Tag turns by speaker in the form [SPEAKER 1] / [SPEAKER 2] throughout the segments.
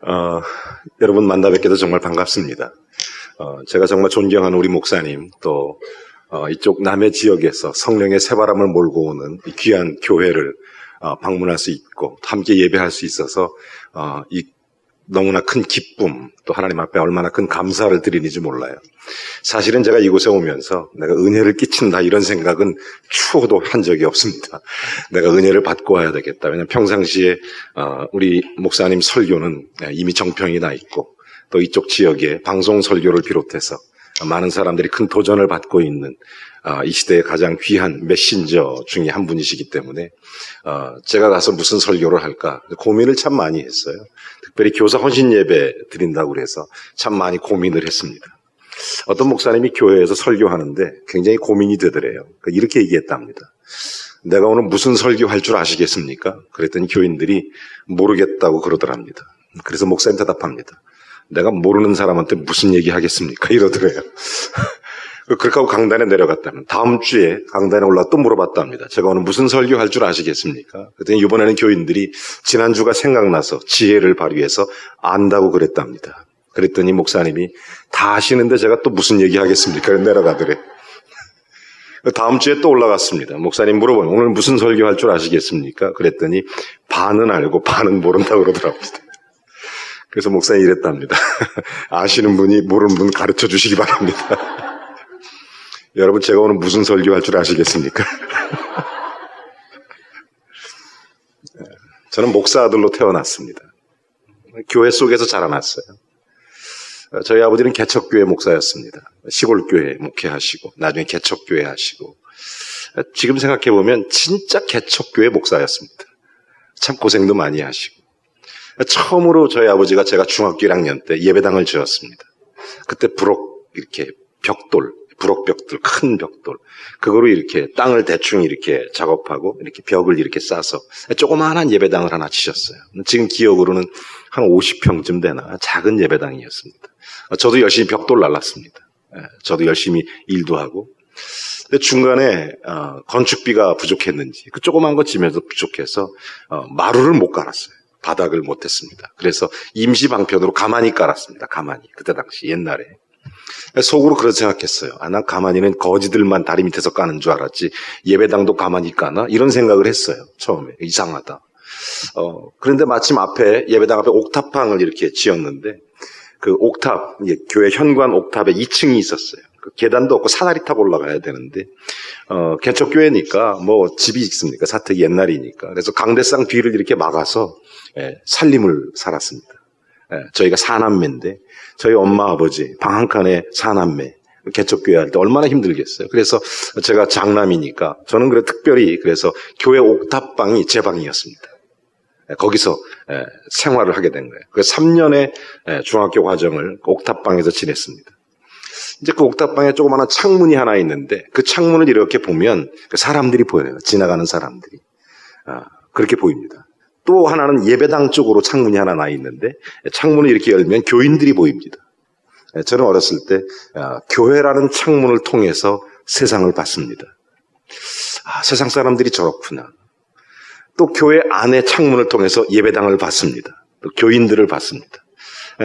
[SPEAKER 1] 어, 여러분 만나 뵙게도 정말 반갑습니다. 제가 정말 존경하는 우리 목사님, 또 이쪽 남해 지역에서 성령의 새바람을 몰고 오는 이 귀한 교회를 방문할 수 있고 함께 예배할 수 있어서 이 너무나 큰 기쁨, 또 하나님 앞에 얼마나 큰 감사를 드리는지 몰라요. 사실은 제가 이곳에 오면서 내가 은혜를 끼친다 이런 생각은 추호도 한 적이 없습니다. 내가 은혜를 받고 와야 되겠다. 왜냐하면 평상시에 우리 목사님 설교는 이미 정평이 나 있고 또 이쪽 지역에 방송 설교를 비롯해서 많은 사람들이 큰 도전을 받고 있는 이 시대의 가장 귀한 메신저 중에 한 분이시기 때문에 제가 가서 무슨 설교를 할까 고민을 참 많이 했어요. 특별히 교사 헌신 예배 드린다고 그래서 참 많이 고민을 했습니다. 어떤 목사님이 교회에서 설교하는데 굉장히 고민이 되더래요. 이렇게 얘기했답니다. 내가 오늘 무슨 설교할 줄 아시겠습니까? 그랬더니 교인들이 모르겠다고 그러더랍니다. 그래서 목사님 대답합니다. 내가 모르는 사람한테 무슨 얘기 하겠습니까? 이러더래요. 그렇게 하고 강단에 내려갔다면 다음 주에 강단에 올라 또 물어봤답니다. 제가 오늘 무슨 설교할 줄 아시겠습니까? 그랬더니 이번에는 교인들이 지난주가 생각나서 지혜를 발휘해서 안다고 그랬답니다. 그랬더니 목사님이 다 아시는데 제가 또 무슨 얘기 하겠습니까? 내려가더래. 다음 주에 또 올라갔습니다. 목사님 물어보면 오늘 무슨 설교할 줄 아시겠습니까? 그랬더니 반은 알고 반은 모른다고 그러더랍니다. 그래서 목사님이 이랬답니다. 아시는 분이 모르는 분 가르쳐 주시기 바랍니다. 여러분, 제가 오늘 무슨 설교할 줄 아시겠습니까? 저는 목사 아들로 태어났습니다. 교회 속에서 자라났어요. 저희 아버지는 개척교회 목사였습니다. 시골교회 목회하시고 나중에 개척교회 하시고 지금 생각해보면 진짜 개척교회 목사였습니다. 참 고생도 많이 하시고 처음으로 저희 아버지가 제가 중학교 1학년 때 예배당을 지었습니다. 그때 부럭벽돌, 큰 벽돌. 그거로 이렇게 땅을 대충 이렇게 작업하고 이렇게 벽을 이렇게 싸서 조그마한 예배당을 하나 치셨어요. 지금 기억으로는 한 50평쯤 되나 작은 예배당이었습니다. 저도 열심히 벽돌 날랐습니다. 저도 열심히 일도 하고. 근데 중간에 건축비가 부족했는지 그 조그만 거 지면서 부족해서 마루를 못 깔았어요. 바닥을 못 했습니다. 그래서 임시 방편으로 가만히 깔았습니다. 가만히. 그때 당시 옛날에. 속으로 그렇게 생각했어요. 난 가만히는 거지들만 다리 밑에서 까는 줄 알았지 예배당도 가만히 까나? 이런 생각을 했어요. 처음에. 이상하다. 그런데 마침 앞에 예배당 앞에 옥탑방을 이렇게 지었는데 그 옥탑, 교회 현관 옥탑에 2층이 있었어요. 그 계단도 없고 사다리 타고 올라가야 되는데 개척교회니까 뭐 집이 있습니까? 사택이 옛날이니까. 그래서 강대상 뒤를 이렇게 막아서 살림을 살았습니다. 저희가 4남매인데 저희 엄마 아버지 방 한 칸에 4남매 개척교회 할 때 얼마나 힘들겠어요. 그래서 제가 장남이니까 저는 특별히 그래서 교회 옥탑방이 제 방이었습니다. 거기서 생활을 하게 된 거예요. 그래서 3년의 중학교 과정을 옥탑방에서 지냈습니다. 이제 그 옥탑방에 조그마한 창문이 하나 있는데 그 창문을 이렇게 보면 사람들이 보여요. 지나가는 사람들이. 그렇게 보입니다. 또 하나는 예배당 쪽으로 창문이 하나 나 있는데 창문을 이렇게 열면 교인들이 보입니다. 저는 어렸을 때 교회라는 창문을 통해서 세상을 봤습니다. 세상 사람들이 저렇구나. 또 교회 안의 창문을 통해서 예배당을 봤습니다. 또 교인들을 봤습니다.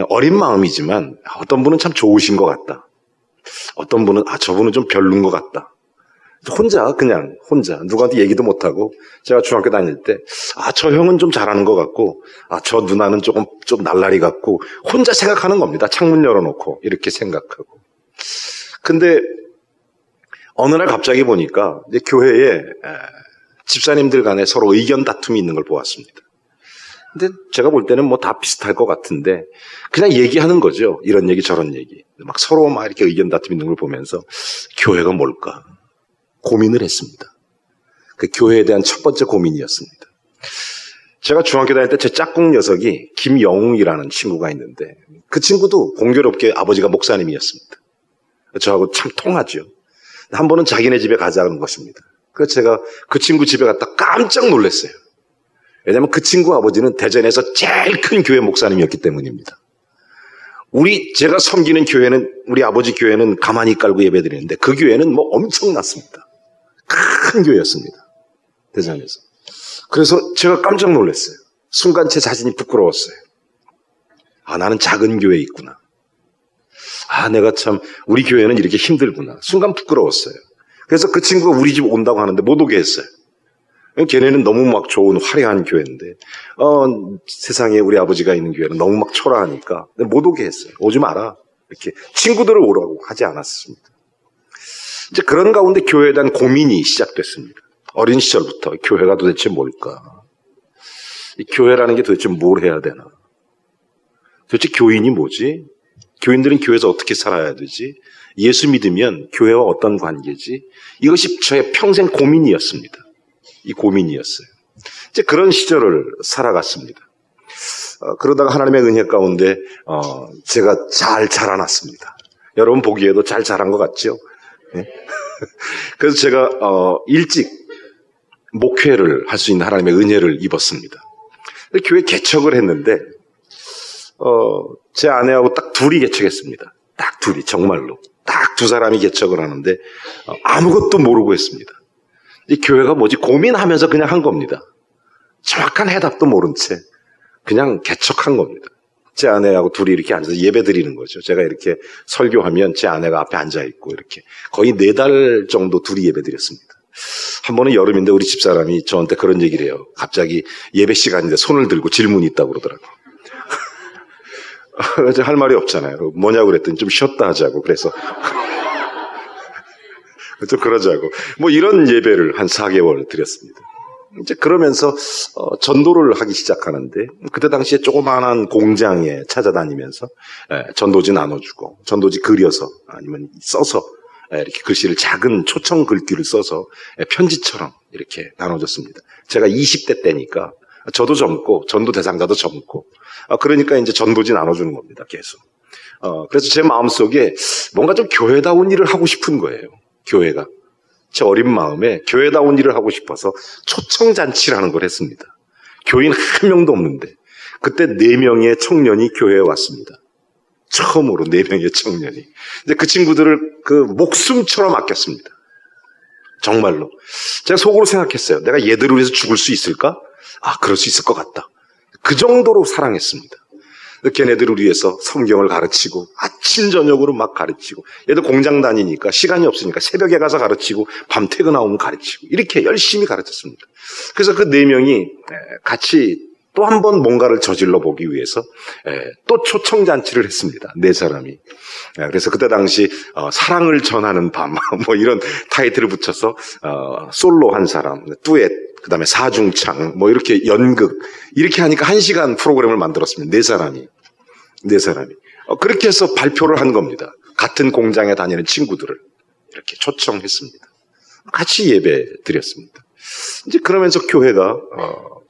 [SPEAKER 1] 어린 마음이지만 어떤 분은 참 좋으신 것 같다. 어떤 분은 저분은 좀 별론 것 같다. 그냥 혼자 누구한테 얘기도 못하고 제가 중학교 다닐 때 저 형은 좀 잘하는 것 같고 저 누나는 좀 날라리 같고 혼자 생각하는 겁니다. 창문 열어놓고 이렇게 생각하고. 근데 어느 날 갑자기 보니까 이제 교회에 집사님들 간에 서로 의견 다툼이 있는 걸 보았습니다. 근데 제가 볼 때는 뭐 다 비슷할 것 같은데 그냥 얘기하는 거죠. 이런 얘기 저런 얘기. 막 서로 막 이렇게 의견 다툼이 있는 걸 보면서 교회가 뭘까 고민을 했습니다. 그 교회에 대한 첫 번째 고민이었습니다. 제가 중학교 다닐 때 제 짝꿍 녀석이 김영웅이라는 친구가 있는데 그 친구도 공교롭게 아버지가 목사님이었습니다. 저하고 참 통하죠. 한 번은 자기네 집에 가자는 것입니다. 그래서 제가 그 친구 집에 갔다 깜짝 놀랐어요. 왜냐하면 그 친구 아버지는 대전에서 제일 큰 교회 목사님이었기 때문입니다. 제가 섬기는 교회는, 우리 아버지 교회는 가만히 깔고 예배드리는데 그 교회는 뭐 엄청났습니다. 큰 교회였습니다. 대전에서. 그래서 제가 깜짝 놀랐어요. 순간 제 자신이 부끄러웠어요. 아, 나는 작은 교회에 있구나. 아, 내가 참 우리 교회는 이렇게 힘들구나. 순간 부끄러웠어요. 그래서 그 친구가 우리 집 온다고 하는데 못 오게 했어요. 걔네는 너무 막 좋은 화려한 교회인데 세상에 우리 아버지가 있는 교회는 너무 막 초라하니까 못 오게 했어요. 오지 마라. 이렇게 친구들을 오라고 하지 않았습니다. 이제 그런 가운데 교회에 대한 고민이 시작됐습니다. 어린 시절부터 교회가 도대체 뭘까? 이 교회라는 게 도대체 뭘 해야 되나? 도대체 교인이 뭐지? 교인들은 교회에서 어떻게 살아야 되지? 예수 믿으면 교회와 어떤 관계지? 이것이 저의 평생 고민이었습니다. 이 고민이었어요. 이제 그런 시절을 살아갔습니다. 그러다가 하나님의 은혜 가운데 제가 잘 자라났습니다. 여러분 보기에도 잘 자란 것 같죠? 네? 그래서 제가 일찍 목회를 할 수 있는 하나님의 은혜를 입었습니다. 교회 개척을 했는데 제 아내하고 딱 둘이 개척했습니다. 딱 둘이, 정말로 딱 두 사람이 개척을 하는데 아무것도 모르고 했습니다. 이 교회가 뭐지 고민하면서 그냥 한 겁니다. 정확한 해답도 모른 채 그냥 개척한 겁니다. 제 아내하고 둘이 이렇게 앉아서 예배 드리는 거죠. 제가 이렇게 설교하면 제 아내가 앞에 앉아있고 이렇게 거의 4달 정도 둘이 예배 드렸습니다. 한 번은 여름인데 우리 집사람이 저한테 그런 얘기를 해요. 갑자기 예배 시간인데 손을 들고 질문이 있다고 그러더라고요. 할 말이 없잖아요. 뭐냐고 그랬더니 좀 쉬었다 하자고. 그래서 좀 그러자고. 뭐 이런 예배를 한 4개월 드렸습니다. 이제 그러면서 전도를 하기 시작하는데 그때 당시에 조그마한 공장에 찾아다니면서 전도지 나눠주고 전도지 그려서 아니면 써서 이렇게 글씨를 작은 초청 글귀를 써서 편지처럼 이렇게 나눠줬습니다. 제가 20대 때니까 저도 젊고 전도 대상자도 젊고 그러니까 이제 전도지 나눠주는 겁니다. 계속. 그래서 제 마음속에 뭔가 좀 교회다운 일을 하고 싶은 거예요. 교회가. 제 어린 마음에 교회다운 일을 하고 싶어서 초청잔치라는 걸 했습니다. 교인 한 명도 없는데 그때 4명의 청년이 교회에 왔습니다. 처음으로 4명의 청년이. 근데 그 친구들을 그 목숨처럼 아꼈습니다. 정말로. 제가 속으로 생각했어요. 내가 얘들을 위해서 죽을 수 있을까? 아, 그럴 수 있을 것 같다. 그 정도로 사랑했습니다. 걔네들을 위해서 성경을 가르치고 아침 저녁으로 막 가르치고 얘들 공장 다니니까 시간이 없으니까 새벽에 가서 가르치고 밤 퇴근하면 가르치고 이렇게 열심히 가르쳤습니다. 그래서 그 4명이 같이 또 한 번 뭔가를 저질러 보기 위해서 또 초청잔치를 했습니다. 4사람이. 그래서 그때 당시 사랑을 전하는 밤 뭐 이런 타이틀을 붙여서 솔로 한 사람, 듀엣, 그 다음에 사중창 뭐 이렇게 연극 이렇게 하니까 1시간 프로그램을 만들었습니다. 4사람이. 그렇게 해서 발표를 한 겁니다. 같은 공장에 다니는 친구들을 이렇게 초청했습니다. 같이 예배 드렸습니다. 이제 그러면서 교회가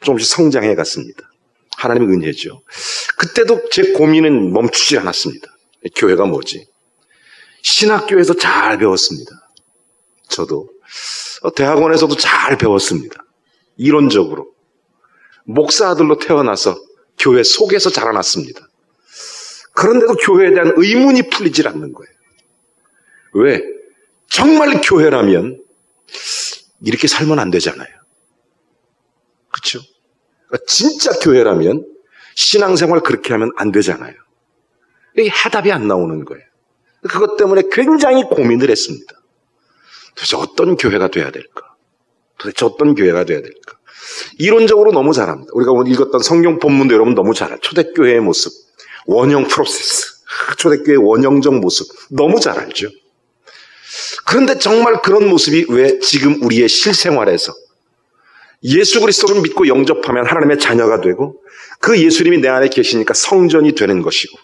[SPEAKER 1] 조금씩 성장해 갔습니다. 하나님의 은혜죠. 그때도 제 고민은 멈추지 않았습니다. 교회가 뭐지? 신학교에서 잘 배웠습니다. 저도 대학원에서도 잘 배웠습니다. 이론적으로. 목사 아들로 태어나서 교회 속에서 자라났습니다. 그런데도 교회에 대한 의문이 풀리질 않는 거예요. 왜? 정말 교회라면 이렇게 살면 안 되잖아요. 그렇죠? 진짜 교회라면 신앙생활 그렇게 하면 안 되잖아요. 이게 해답이 안 나오는 거예요. 그것 때문에 굉장히 고민을 했습니다. 도대체 어떤 교회가 돼야 될까? 이론적으로 너무 잘합니다. 우리가 오늘 읽었던 성경 본문도 여러분 너무 잘해요. 초대교회의 모습, 원형 프로세스, 초대교회의 원형적 모습 너무 잘 알죠. 그런데 정말 그런 모습이 왜 지금 우리의 실생활에서 예수 그리스도를 믿고 영접하면 하나님의 자녀가 되고 그 예수님이 내 안에 계시니까 성전이 되는 것이고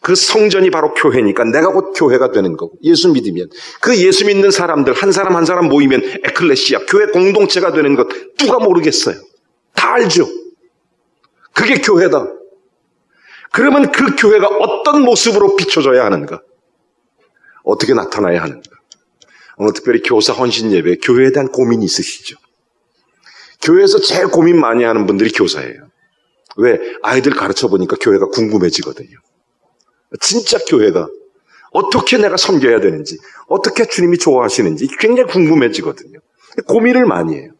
[SPEAKER 1] 그 성전이 바로 교회니까 내가 곧 교회가 되는 거고 예수 믿으면 그 예수 믿는 사람들 한 사람 한 사람 모이면 에클레시아 교회 공동체가 되는 것 누가 모르겠어요. 다 알죠. 그게 교회다. 그러면 그 교회가 어떤 모습으로 비춰져야 하는가? 어떻게 나타나야 하는가? 오늘 특별히 교사 헌신 예배 교회에 대한 고민이 있으시죠? 교회에서 제일 고민 많이 하는 분들이 교사예요. 왜? 아이들 가르쳐 보니까 교회가 궁금해지거든요. 진짜 교회가 어떻게 내가 섬겨야 되는지 어떻게 주님이 좋아하시는지 굉장히 궁금해지거든요. 고민을 많이 해요.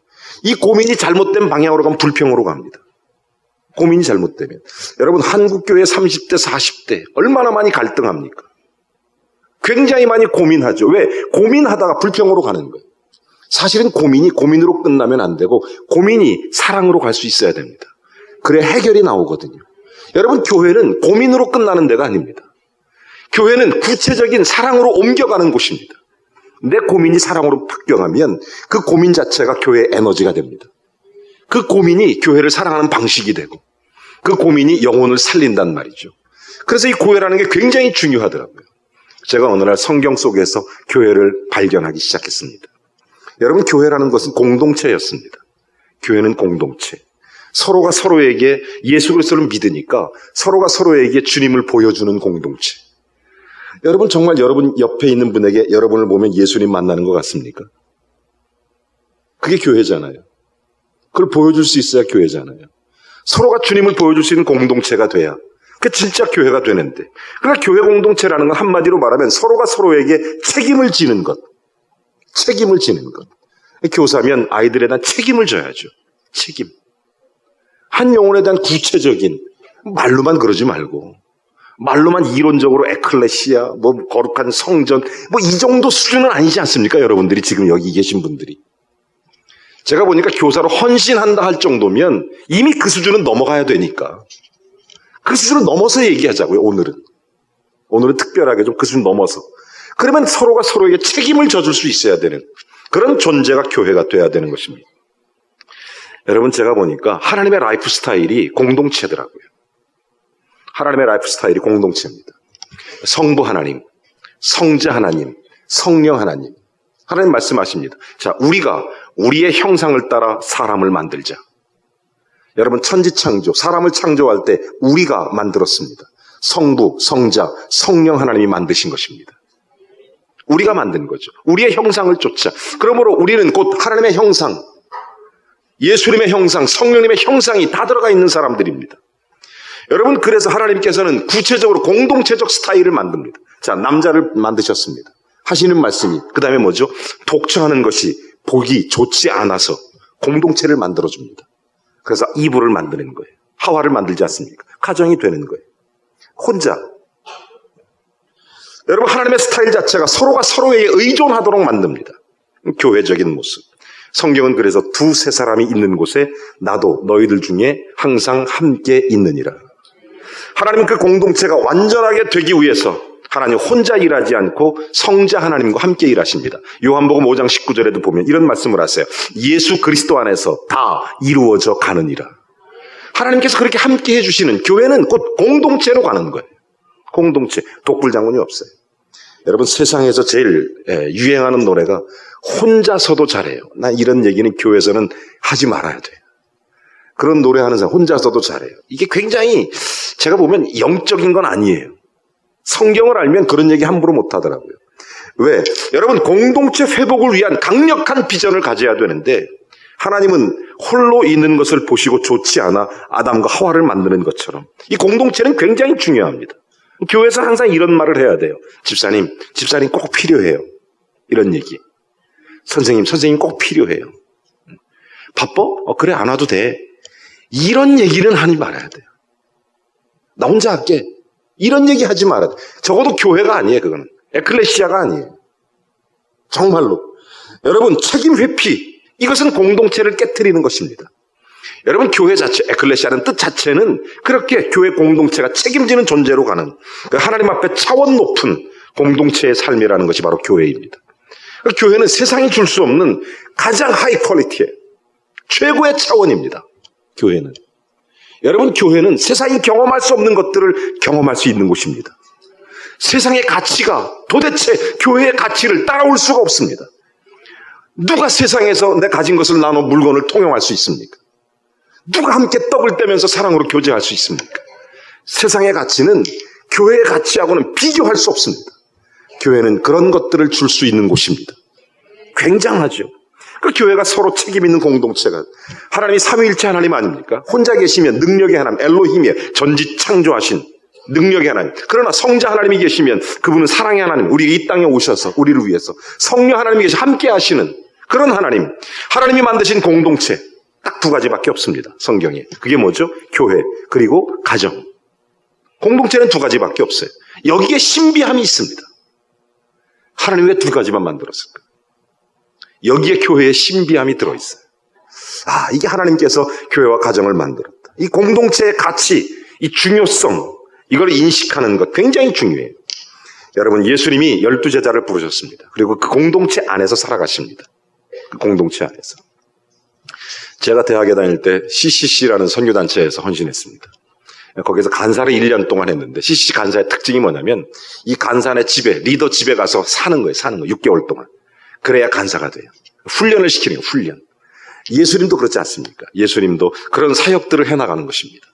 [SPEAKER 1] 이 고민이 잘못된 방향으로 가면 불평으로 갑니다. 고민이 잘못되면. 여러분, 한국교회 30대, 40대 얼마나 많이 갈등합니까? 굉장히 많이 고민하죠. 왜? 고민하다가 불평으로 가는 거예요. 사실은 고민이 고민으로 끝나면 안 되고 고민이 사랑으로 갈 수 있어야 됩니다. 그래 해결이 나오거든요. 여러분, 교회는 고민으로 끝나는 데가 아닙니다. 교회는 구체적인 사랑으로 옮겨가는 곳입니다. 내 고민이 사랑으로 바뀌어가면 그 고민 자체가 교회의 에너지가 됩니다. 그 고민이 교회를 사랑하는 방식이 되고 그 고민이 영혼을 살린단 말이죠. 그래서 이 교회라는 게 굉장히 중요하더라고요. 제가 어느 날 성경 속에서 교회를 발견하기 시작했습니다. 여러분, 교회라는 것은 공동체였습니다. 교회는 공동체. 서로가 서로에게 예수 그리스도를 믿으니까 서로가 서로에게 주님을 보여주는 공동체. 여러분, 정말 여러분 옆에 있는 분에게 여러분을 보면 예수님 만나는 것 같습니까? 그게 교회잖아요. 그걸 보여줄 수 있어야 교회잖아요. 서로가 주님을 보여줄 수 있는 공동체가 돼야 그게 진짜 교회가 되는데, 그러나 교회 공동체라는 건 한마디로 말하면 서로가 서로에게 책임을 지는 것. 책임을 지는 것. 교사면 아이들에 대한 책임을 져야죠. 책임. 한 영혼에 대한 구체적인, 말로만 그러지 말고 말로만 이론적으로 에클레시아, 뭐 거룩한 성전, 뭐 이 정도 수준은 아니지 않습니까? 여러분들이 지금 여기 계신 분들이. 제가 보니까 교사로 헌신한다 할 정도면 이미 그 수준은 넘어가야 되니까 그 수준을 넘어서 얘기하자고요. 오늘은 특별하게 좀 그 수준 넘어서. 그러면 서로가 서로에게 책임을 져줄 수 있어야 되는 그런 존재가 교회가 돼야 되는 것입니다. 여러분, 제가 보니까 하나님의 라이프 스타일이 공동체더라고요. 하나님의 라이프 스타일이 공동체입니다. 성부 하나님, 성자 하나님, 성령 하나님. 하나님 말씀하십니다. 자, 우리가 우리의 형상을 따라 사람을 만들자. 여러분, 천지창조, 사람을 창조할 때 우리가 만들었습니다. 성부, 성자, 성령 하나님이 만드신 것입니다. 우리가 만든 거죠. 우리의 형상을 쫓자. 그러므로 우리는 곧 하나님의 형상, 예수님의 형상, 성령님의 형상이 다 들어가 있는 사람들입니다. 여러분, 그래서 하나님께서는 구체적으로 공동체적 스타일을 만듭니다. 자, 남자를 만드셨습니다. 하시는 말씀이 그 다음에 뭐죠? 독처하는 것이 보기 좋지 않아서 공동체를 만들어줍니다. 그래서 이브를 만드는 거예요. 하와를 만들지 않습니까? 가정이 되는 거예요. 혼자. 여러분, 하나님의 스타일 자체가 서로가 서로에게 의존하도록 만듭니다. 교회적인 모습. 성경은 그래서 두세 사람이 있는 곳에 나도 너희들 중에 항상 함께 있느니라. 하나님은 그 공동체가 완전하게 되기 위해서 하나님 혼자 일하지 않고 성자 하나님과 함께 일하십니다. 요한복음 5장 19절에도 보면 이런 말씀을 하세요. 예수 그리스도 안에서 다 이루어져 가느니라. 하나님께서 그렇게 함께 해주시는 교회는 곧 공동체로 가는 거예요. 공동체. 독불장군이 없어요. 여러분, 세상에서 제일 유행하는 노래가 혼자서도 잘해요. 난 이런 얘기는 교회에서는 하지 말아야 돼요. 그런 노래하는 사람 혼자서도 잘해요. 이게 굉장히 제가 보면 영적인 건 아니에요. 성경을 알면 그런 얘기 함부로 못 하더라고요. 왜? 여러분, 공동체 회복을 위한 강력한 비전을 가져야 되는데 하나님은 홀로 있는 것을 보시고 좋지 않아 아담과 하와를 만드는 것처럼 이 공동체는 굉장히 중요합니다. 교회에서 항상 이런 말을 해야 돼요. 집사님 꼭 필요해요. 이런 얘기. 선생님 꼭 필요해요. 바빠? 그래, 안 와도 돼. 이런 얘기는 하지 말아야 돼요. 나 혼자 할게. 이런 얘기 하지 말아야 돼. 적어도 교회가 아니에요, 그거는. 에클레시아가 아니에요. 정말로. 여러분, 책임 회피. 이것은 공동체를 깨트리는 것입니다. 여러분, 교회 자체, 에클레시아라는 뜻 자체는 그렇게 교회 공동체가 책임지는 존재로 가는 하나님 앞에 차원 높은 공동체의 삶이라는 것이 바로 교회입니다. 교회는 세상이 줄 수 없는 가장 하이 퀄리티의 최고의 차원입니다. 교회는. 여러분, 교회는 세상이 경험할 수 없는 것들을 경험할 수 있는 곳입니다. 세상의 가치가 도대체 교회의 가치를 따라올 수가 없습니다. 누가 세상에서 내 가진 것을 나눠 물건을 통용할 수 있습니까? 누가 함께 떡을 떼면서 사랑으로 교제할 수 있습니까? 세상의 가치는 교회의 가치하고는 비교할 수 없습니다. 교회는 그런 것들을 줄 수 있는 곳입니다. 굉장하죠. 그 교회가 서로 책임 있는 공동체가, 하나님이 삼위일체 하나님 아닙니까? 혼자 계시면 능력의 하나님, 엘로힘이에요. 전지 창조하신 능력의 하나님. 그러나 성자 하나님이 계시면 그분은 사랑의 하나님, 우리 이 땅에 오셔서 우리를 위해서 성령 하나님이 계셔 함께 하시는 그런 하나님, 하나님이 만드신 공동체, 딱 두 가지밖에 없습니다. 성경에. 그게 뭐죠? 교회 그리고 가정. 공동체는 두 가지밖에 없어요. 여기에 신비함이 있습니다. 하나님 왜 두 가지만 만들었을까? 여기에 교회의 신비함이 들어있어요. 이게 하나님께서 교회와 가정을 만들었다. 이 공동체의 가치, 이 중요성, 이걸 인식하는 것 굉장히 중요해요. 여러분, 예수님이 12제자를 부르셨습니다. 그리고 그 공동체 안에서 살아가십니다. 그 공동체 안에서. 제가 대학에 다닐 때 CCC라는 선교단체에서 헌신했습니다. 거기서 간사를 1년 동안 했는데 CCC 간사의 특징이 뭐냐면 이 간사의 집에, 리더 집에 가서 사는 거예요. 6개월 동안. 그래야 간사가 돼요. 훈련을 시키는 거예요. 훈련. 예수님도 그렇지 않습니까? 예수님도 그런 사역들을 해나가는 것입니다.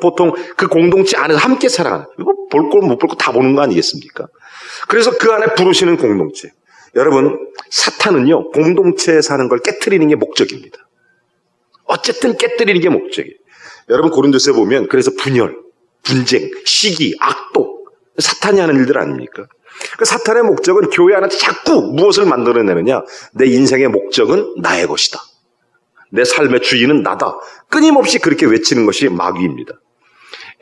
[SPEAKER 1] 보통 그 공동체 안에서 함께 살아가는, 이거 볼 걸 못 볼 거 다 보는 거 아니겠습니까? 그래서 그 안에 부르시는 공동체. 여러분, 사탄은요, 공동체에 사는 걸 깨트리는 게 목적입니다. 어쨌든 깨트리는 게 목적이에요. 여러분, 고린도서에 보면 그래서 분열, 분쟁, 시기, 악독, 사탄이 하는 일들 아닙니까? 그 사탄의 목적은 교회 안에 자꾸 무엇을 만들어내느냐? 내 인생의 목적은 나의 것이다. 내 삶의 주인은 나다. 끊임없이 그렇게 외치는 것이 마귀입니다.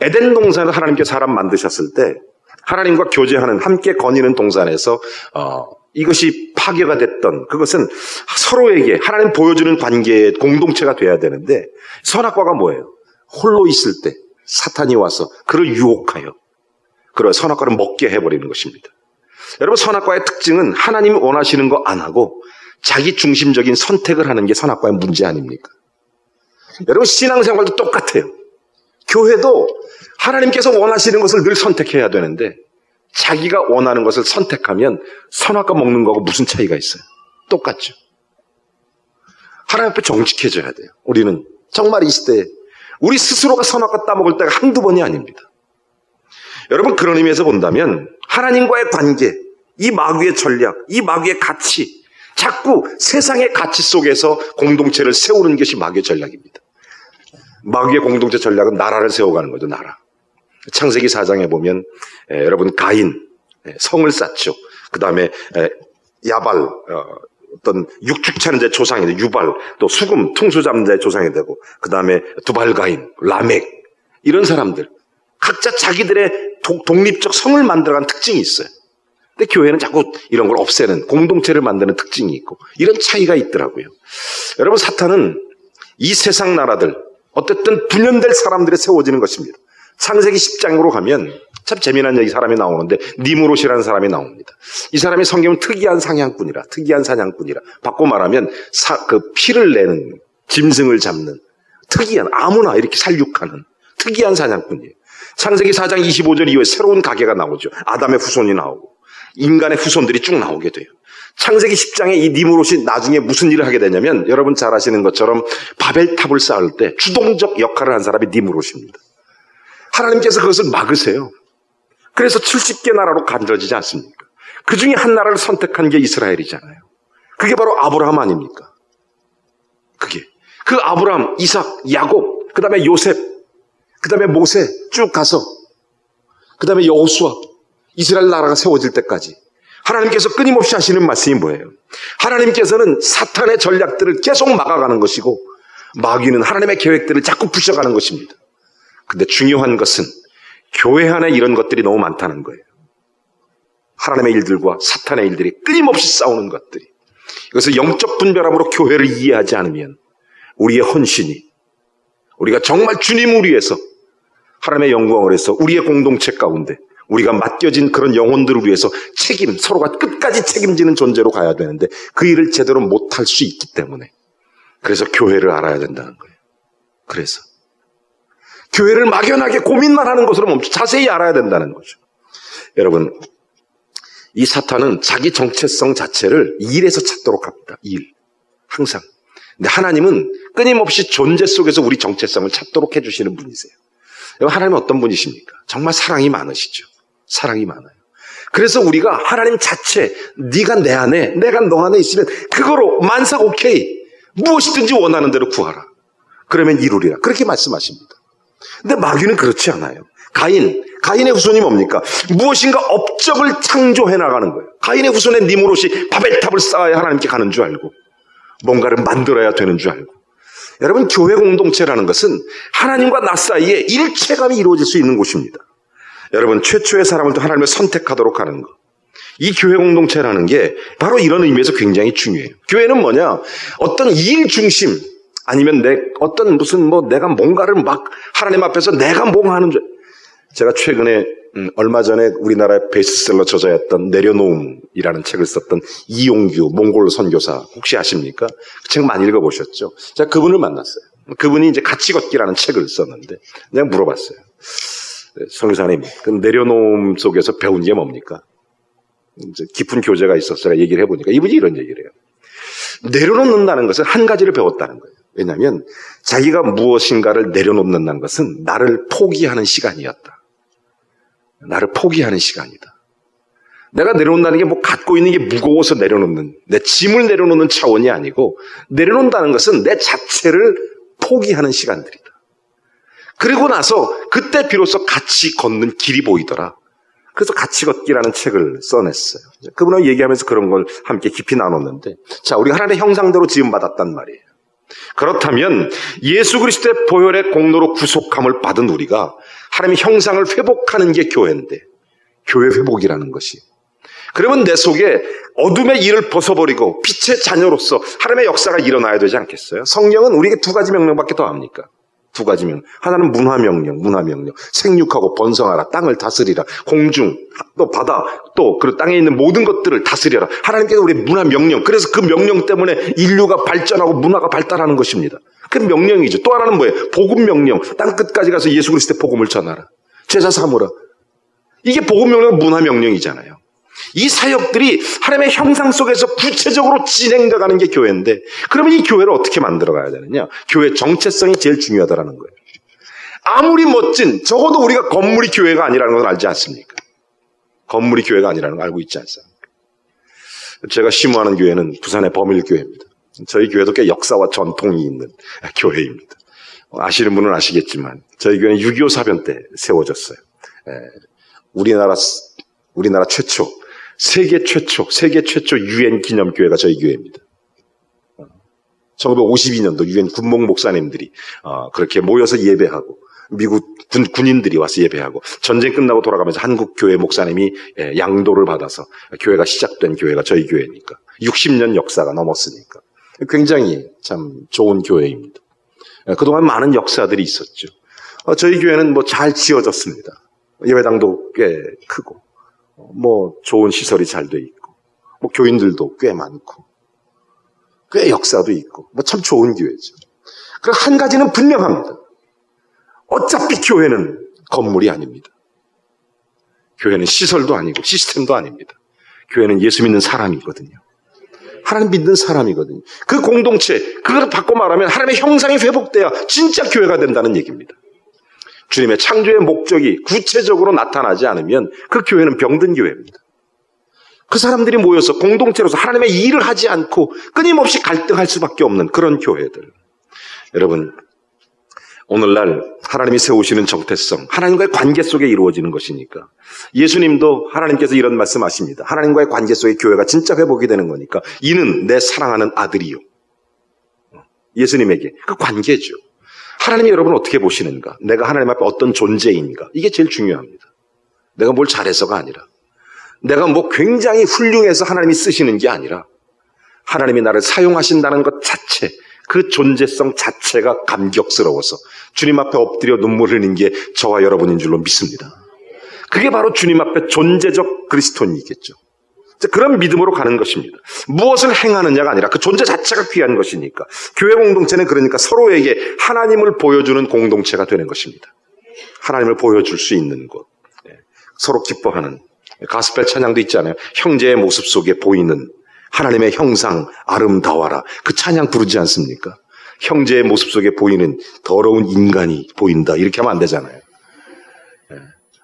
[SPEAKER 1] 에덴 동산을 하나님께 사람 만드셨을 때 하나님과 교제하는 함께 거니는 동산에서 이것이 파괴가 됐던 그것은 서로에게 하나님 보여주는 관계의 공동체가 돼야 되는데 선악과가 뭐예요? 홀로 있을 때 사탄이 와서 그를 유혹하여 그런 선악과를 먹게 해버리는 것입니다. 여러분, 선악과의 특징은 하나님이 원하시는 거 안 하고 자기 중심적인 선택을 하는 게 선악과의 문제 아닙니까? 여러분, 신앙생활도 똑같아요. 교회도 하나님께서 원하시는 것을 늘 선택해야 되는데 자기가 원하는 것을 선택하면 선악과 먹는 거하고 무슨 차이가 있어요? 똑같죠. 하나님 앞에 정직해져야 돼요. 우리는 정말 이 시대에 우리 스스로가 선악과 따먹을 때가 한두 번이 아닙니다. 여러분, 그런 의미에서 본다면 하나님과의 관계, 이 마귀의 전략, 이 마귀의 가치, 자꾸 세상의 가치 속에서 공동체를 세우는 것이 마귀의 전략입니다. 마귀의 공동체 전략은 나라를 세워가는 거죠. 나라. 창세기 4장에 보면 여러분, 가인 성을 쌓죠. 그 다음에 야발 어떤 육축 차는 자의 조상이 되고, 유발 또 수금 퉁수 잡는 자의 조상이 되고, 그 다음에 두발가인, 라멕, 이런 사람들 각자 자기들의 독립적 성을 만들어가는 특징이 있어요. 근데 교회는 자꾸 이런 걸 없애는, 공동체를 만드는 특징이 있고 이런 차이가 있더라고요. 여러분, 사탄은 이 세상 나라들 어쨌든 분열될 사람들이 세워지는 것입니다. 창세기 10장으로 가면 참 재미난 얘기 사람이 나오는데 니므롯이라는 사람이 나옵니다. 이 사람이 성경은 특이한 사냥꾼이라, 특이한 사냥꾼이라, 바꿔 말하면 그 피를 내는, 짐승을 잡는 특이한, 아무나 이렇게 살육하는 특이한 사냥꾼이에요. 창세기 4장 25절 이후에 새로운 가계가 나오죠. 아담의 후손이 나오고 인간의 후손들이 쭉 나오게 돼요. 창세기 10장에 이 니므롯이 나중에 무슨 일을 하게 되냐면 여러분 잘 아시는 것처럼 바벨탑을 쌓을 때 주동적 역할을 한 사람이 니므롯입니다. 하나님께서 그것을 막으세요. 그래서 70개 나라로 간절해지지 않습니까? 그 중에 한 나라를 선택한 게 이스라엘이잖아요. 그게 바로 아브라함 아닙니까? 그 아브라함, 이삭, 야곱, 그 다음에 요셉, 그 다음에 모세 쭉 가서 그 다음에 여호수아, 이스라엘 나라가 세워질 때까지 하나님께서 끊임없이 하시는 말씀이 뭐예요? 하나님께서는 사탄의 전략들을 계속 막아가는 것이고 마귀는 하나님의 계획들을 자꾸 부셔가는 것입니다. 근데 중요한 것은 교회 안에 이런 것들이 너무 많다는 거예요. 하나님의 일들과 사탄의 일들이 끊임없이 싸우는 것들이. 그래서 영적 분별함으로 교회를 이해하지 않으면 우리의 헌신이, 우리가 정말 주님을 위해서 하나님의 영광을 위해서 우리의 공동체 가운데 우리가 맡겨진 그런 영혼들을 위해서 서로가 끝까지 책임지는 존재로 가야 되는데 그 일을 제대로 못할 수 있기 때문에, 그래서 교회를 알아야 된다는 거예요. 그래서 교회를 막연하게 고민만 하는 것으로 멈춰 자세히 알아야 된다는 거죠. 여러분, 이 사탄은 자기 정체성 자체를 일에서 찾도록 합니다. 일. 항상. 근데 하나님은 끊임없이 존재 속에서 우리 정체성을 찾도록 해주시는 분이세요. 하나님은 어떤 분이십니까? 정말 사랑이 많으시죠. 사랑이 많아요. 그래서 우리가 하나님 자체, 네가 내 안에, 내가 너 안에 있으면 그거로 만삭 오케이. 무엇이든지 원하는 대로 구하라. 그러면 이루리라. 그렇게 말씀하십니다. 근데 마귀는 그렇지 않아요. 가인의 후손이 뭡니까? 무엇인가 업적을 창조해 나가는 거예요. 가인의 후손의 니므롯이 바벨탑을 쌓아야 하나님께 가는 줄 알고 뭔가를 만들어야 되는 줄 알고. 여러분, 교회 공동체라는 것은 하나님과 나 사이에 일체감이 이루어질 수 있는 곳입니다. 여러분, 최초의 사람을 또 하나님을 선택하도록 하는 것. 이 교회 공동체라는 게 바로 이런 의미에서 굉장히 중요해요. 교회는 뭐냐? 어떤 일 중심, 아니면 내가 뭔가를 막 하나님 앞에서 내가 뭔가 하는 줄. 제가 최근에 얼마 전에 우리나라의 베스트셀러 저자였던 내려놓음이라는 책을 썼던 이용규 몽골 선교사 혹시 아십니까? 그 책 많이 읽어보셨죠? 제가 그분을 만났어요. 그분이 이제 같이 걷기라는 책을 썼는데 그냥 물어봤어요. 선교사님, 그 내려놓음 속에서 배운 게 뭡니까? 이제 깊은 교제가 있어서 제가 얘기를 해보니까 이분이 이런 얘기를 해요. 내려놓는다는 것은 한 가지를 배웠다는 거예요. 왜냐하면 자기가 무엇인가를 내려놓는다는 것은 나를 포기하는 시간이었다. 나를 포기하는 시간이다. 내가 내려놓는다는 게 갖고 있는 게 무거워서 내려놓는, 내 짐을 내려놓는 차원이 아니고, 내려놓는다는 것은 내 자체를 포기하는 시간들이다. 그리고 나서 그때 비로소 같이 걷는 길이 보이더라. 그래서 같이 걷기라는 책을 써냈어요. 그분하고 얘기하면서 그런 걸 함께 깊이 나눴는데, 자, 우리가 하나님의 형상대로 지음받았단 말이에요. 그렇다면 예수 그리스도의 보혈의 공로로 구속함을 받은 우리가 하나님의 형상을 회복하는 게 교회인데, 교회 회복이라는 것이, 그러면 내 속에 어둠의 일을 벗어버리고 빛의 자녀로서 하나님의 역사가 일어나야 되지 않겠어요? 성령은 우리에게 두 가지 명령밖에 더 합니까? 두 가지 명령. 하나는 문화명령. 생육하고 번성하라. 땅을 다스리라. 공중, 또 바다, 또 그 땅에 있는 모든 것들을 다스려라. 하나님께서 우리 문화명령. 그래서 그 명령 때문에 인류가 발전하고 문화가 발달하는 것입니다. 그 명령이죠. 또 하나는 뭐예요? 복음명령. 땅 끝까지 가서 예수 그리스도의 복음을 전하라. 제자 삼으라. 이게 복음명령은 문화명령이잖아요. 이 사역들이 하나님의 형상 속에서 구체적으로 진행되어가는 게 교회인데, 그러면 이 교회를 어떻게 만들어가야 되느냐? 교회 정체성이 제일 중요하다는 거예요. 아무리 멋진, 적어도 우리가 건물이 교회가 아니라는 걸 알지 않습니까? 건물이 교회가 아니라는 걸 알고 있지 않습니까? 제가 심호하는 교회는 부산의 범일교회입니다. 저희 교회도 꽤 역사와 전통이 있는 교회입니다. 아시는 분은 아시겠지만 저희 교회는 6.25 사변 때 세워졌어요. 우리나라 최초, 세계 최초 유엔 기념교회가 저희 교회입니다. 1952년도 유엔 군목 목사님들이 그렇게 모여서 예배하고, 미국 군인들이 와서 예배하고, 전쟁 끝나고 돌아가면서 한국 교회 목사님이 양도를 받아서 교회가 시작된 교회가 저희 교회니까, 60년 역사가 넘었으니까 굉장히 참 좋은 교회입니다. 그동안 많은 역사들이 있었죠. 저희 교회는 잘 지어졌습니다. 예배당도 꽤 크고, 좋은 시설이 잘 돼 있고, 교인들도 꽤 많고, 꽤 역사도 있고, 참 좋은 교회죠. 그럼 한 가지는 분명합니다. 어차피 교회는 건물이 아닙니다. 교회는 시설도 아니고 시스템도 아닙니다. 교회는 예수 믿는 사람이거든요. 하나님 믿는 사람이거든요. 그 공동체, 그걸 바꿔 말하면 하나님의 형상이 회복돼야 진짜 교회가 된다는 얘기입니다. 주님의 창조의 목적이 구체적으로 나타나지 않으면 그 교회는 병든 교회입니다. 그 사람들이 모여서 공동체로서 하나님의 일을 하지 않고 끊임없이 갈등할 수밖에 없는 그런 교회들. 여러분, 오늘날 하나님이 세우시는 정체성, 하나님과의 관계 속에 이루어지는 것이니까, 예수님도 하나님께서 이런 말씀하십니다. 하나님과의 관계 속에 교회가 진짜 회복이 되는 거니까, 이는 내 사랑하는 아들이요. 예수님에게 그 관계죠. 하나님이 여러분 어떻게 보시는가? 내가 하나님 앞에 어떤 존재인가? 이게 제일 중요합니다. 내가 뭘 잘해서가 아니라, 내가 굉장히 훌륭해서 하나님이 쓰시는 게 아니라, 하나님이 나를 사용하신다는 것 자체, 그 존재성 자체가 감격스러워서 주님 앞에 엎드려 눈물 흘리는 게 저와 여러분인 줄로 믿습니다. 그게 바로 주님 앞에 존재적 그리스도인이겠죠. 그런 믿음으로 가는 것입니다. 무엇을 행하느냐가 아니라 그 존재 자체가 귀한 것이니까. 교회 공동체는 그러니까 서로에게 하나님을 보여주는 공동체가 되는 것입니다. 하나님을 보여줄 수 있는 곳, 서로 기뻐하는 가스펠 찬양도 있잖아요. 형제의 모습 속에 보이는 하나님의 형상 아름다워라. 그 찬양 부르지 않습니까? 형제의 모습 속에 보이는 더러운 인간이 보인다. 이렇게 하면 안 되잖아요.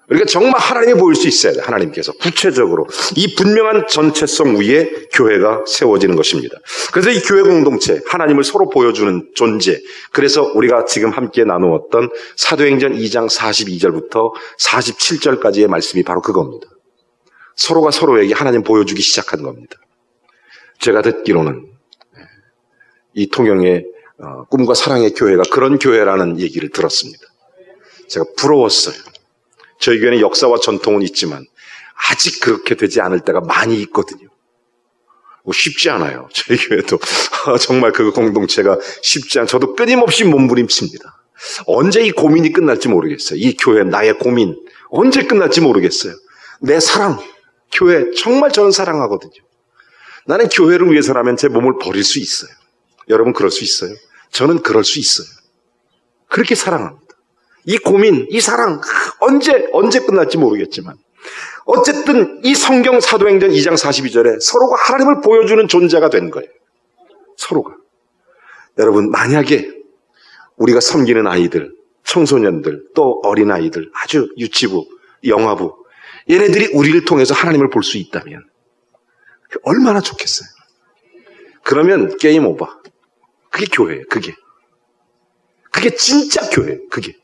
[SPEAKER 1] 그러니까 정말 하나님이 보일 수 있어야 돼요. 하나님께서 구체적으로 이 분명한 전체성 위에 교회가 세워지는 것입니다. 그래서 이 교회 공동체, 하나님을 서로 보여주는 존재, 그래서 우리가 지금 함께 나누었던 사도행전 2장 42절부터 47절까지의 말씀이 바로 그겁니다. 서로가 서로에게 하나님 보여주기 시작한 겁니다. 제가 듣기로는 이 통영에 꿈과 사랑의 교회가 그런 교회라는 얘기를 들었습니다. 제가 부러웠어요. 저희 교회는 역사와 전통은 있지만 아직 그렇게 되지 않을 때가 많이 있거든요. 쉽지 않아요. 저희 교회도 정말 그 공동체가 쉽지 않아요. 저도 끊임없이 몸부림칩니다. 언제 이 고민이 끝날지 모르겠어요. 이 교회, 나의 고민 언제 끝날지 모르겠어요. 내 사랑, 교회 정말 저는 사랑하거든요. 나는 교회를 위해서라면 제 몸을 버릴 수 있어요. 여러분 그럴 수 있어요? 저는 그럴 수 있어요. 그렇게 사랑합니다. 이 고민, 이 사랑 언제 끝날지 모르겠지만 어쨌든 이 성경 사도행전 2장 42절에 서로가 하나님을 보여주는 존재가 된 거예요. 서로가. 여러분 만약에 우리가 섬기는 아이들, 청소년들, 또 어린아이들, 아주 유치부, 영아부 얘네들이 우리를 통해서 하나님을 볼 수 있다면 얼마나 좋겠어요. 그러면 게임 오버. 그게 교회예요. 그게 진짜 교회예요. 그게.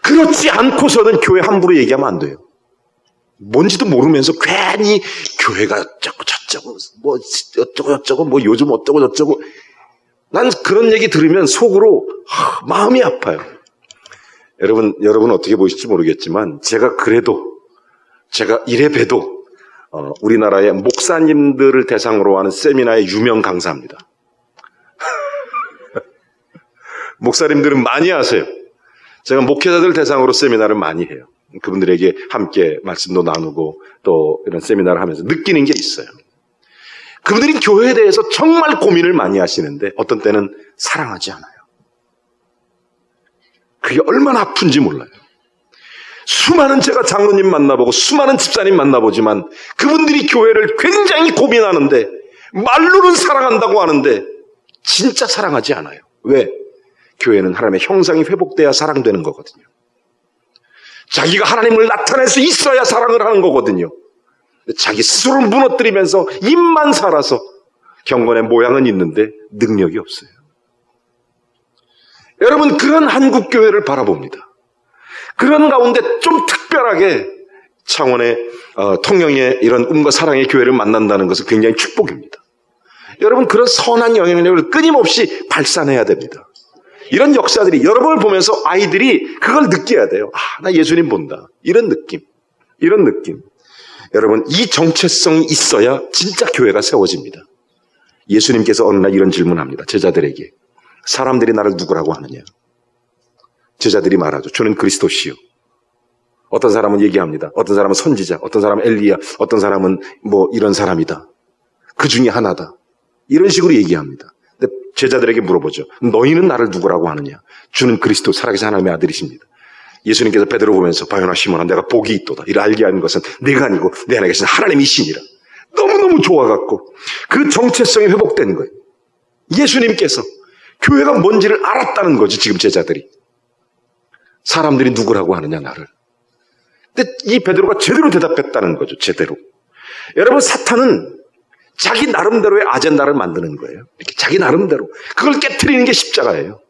[SPEAKER 1] 그렇지 않고서는 교회 함부로 얘기하면 안 돼요. 뭔지도 모르면서 괜히 교회가 어쩌고 저쩌고 뭐 어쩌고 저쩌고 뭐 요즘 어쩌고 저쩌고 난 그런 얘기 들으면 속으로 마음이 아파요. 여러분 어떻게 보실지 모르겠지만 제가 이래 봬도 우리나라의 목사님들을 대상으로 하는 세미나의 유명 강사입니다. 목사님들은 많이 하세요. 제가 목회자들 대상으로 세미나를 많이 해요. 그분들에게 함께 말씀도 나누고 또 이런 세미나를 하면서 느끼는 게 있어요. 그분들이 교회에 대해서 정말 고민을 많이 하시는데 어떤 때는 사랑하지 않아요. 그게 얼마나 아픈지 몰라요. 수많은 제가 장로님 만나보고 수많은 집사님 만나보지만 그분들이 교회를 굉장히 고민하는데 말로는 사랑한다고 하는데 진짜 사랑하지 않아요. 왜? 교회는 하나님의 형상이 회복돼야 사랑되는 거거든요. 자기가 하나님을 나타낼 수 있어야 사랑을 하는 거거든요. 자기 스스로를 무너뜨리면서 입만 살아서 경건의 모양은 있는데 능력이 없어요. 여러분 그런 한국 교회를 바라봅니다. 그런 가운데 좀 특별하게 창원의 통영의 이런 꿈과 사랑의 교회를 만난다는 것은 굉장히 축복입니다. 여러분 그런 선한 영향력을 끊임없이 발산해야 됩니다. 이런 역사들이 여러분을 보면서 아이들이 그걸 느껴야 돼요. 나 예수님 본다. 이런 느낌. 여러분 이 정체성이 있어야 진짜 교회가 세워집니다. 예수님께서 어느 날 이런 질문합니다. 제자들에게. 사람들이 나를 누구라고 하느냐. 제자들이 말하죠. 주는 그리스도시요. 어떤 사람은 얘기합니다. 어떤 사람은 선지자, 어떤 사람은 엘리야, 어떤 사람은 뭐 이런 사람이다. 그 중에 하나다. 이런 식으로 얘기합니다. 근데 제자들에게 물어보죠. 너희는 나를 누구라고 하느냐. 주는 그리스도 살아계신 하나님의 아들이십니다. 예수님께서 베드로 보면서 바요나 시몬아 내가 복이 있도다. 이를 알게 하는 것은 내가 아니고 내 안에 계신 하나님이시니라. 너무너무 좋아갖고 그 정체성이 회복된 거예요. 예수님께서 교회가 뭔지를 알았다는 거지 지금 제자들이. 사람들이 누구라고 하느냐 나를. 근데 이 베드로가 제대로 대답했다는 거죠. 제대로. 여러분 사탄은 자기 나름대로의 아젠다를 만드는 거예요. 이렇게 자기 나름대로. 그걸 깨트리는 게 십자가예요.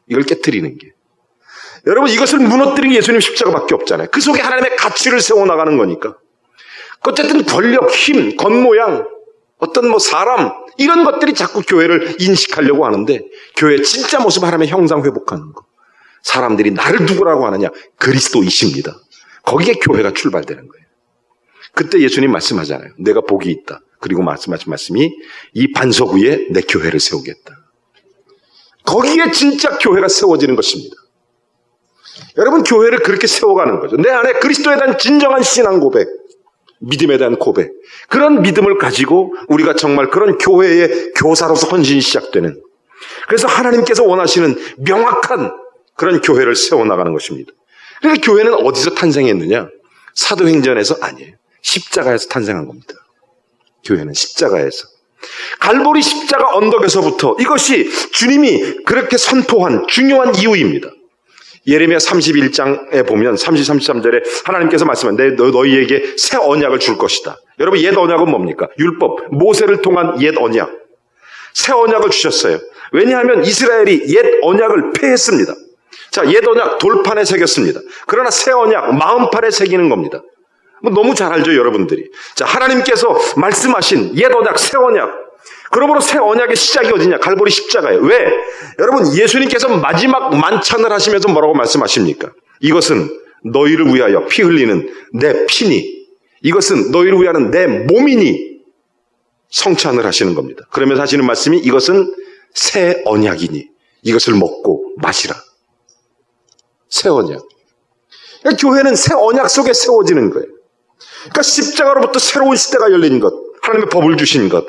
[SPEAKER 1] 이걸 깨트리는 게. 여러분 이것을 무너뜨리는 게 예수님 십자가밖에 없잖아요. 그 속에 하나님의 가치를 세워나가는 거니까. 어쨌든 권력, 힘, 겉모양, 어떤 사람 이런 것들이 자꾸 교회를 인식하려고 하는데 교회의 진짜 모습 하나님의 형상 회복하는 거. 사람들이 나를 누구라고 하느냐. 그리스도이십니다. 거기에 교회가 출발되는 거예요. 그때 예수님 말씀하잖아요. 내가 복이 있다. 그리고 말씀하신 말씀이 이 반석 위에 내 교회를 세우겠다. 거기에 진짜 교회가 세워지는 것입니다. 여러분 교회를 그렇게 세워가는 거죠. 내 안에 그리스도에 대한 진정한 신앙 고백, 믿음에 대한 고백, 그런 믿음을 가지고 우리가 정말 그런 교회의 교사로서 헌신이 시작되는, 그래서 하나님께서 원하시는 명확한 그런 교회를 세워나가는 것입니다. 그러니까 교회는 어디서 탄생했느냐? 사도행전에서 아니에요. 십자가에서 탄생한 겁니다. 교회는 십자가에서. 갈보리 십자가 언덕에서부터 이것이 주님이 그렇게 선포한 중요한 이유입니다. 예레미야 31장에 보면 33절에 하나님께서 말씀하는 너희에게 새 언약을 줄 것이다. 여러분 옛 언약은 뭡니까? 율법, 모세를 통한 옛 언약. 새 언약을 주셨어요. 왜냐하면 이스라엘이 옛 언약을 폐했습니다. 자, 옛 언약 돌판에 새겼습니다. 그러나 새 언약 마음판에 새기는 겁니다. 너무 잘 알죠, 여러분들이. 자, 하나님께서 말씀하신 옛 언약, 새 언약. 그러므로 새 언약의 시작이 어디냐? 갈보리 십자가예요. 왜? 여러분, 예수님께서 마지막 만찬을 하시면서 뭐라고 말씀하십니까? 이것은 너희를 위하여 피 흘리는 내 피니, 이것은 너희를 위하는 내 몸이니 성찬을 하시는 겁니다. 그러면서 하시는 말씀이 이것은 새 언약이니 이것을 먹고 마시라. 새 언약. 그러니까 교회는 새 언약 속에 세워지는 거예요. 그러니까 십자가로부터 새로운 시대가 열린 것, 하나님의 법을 주신 것,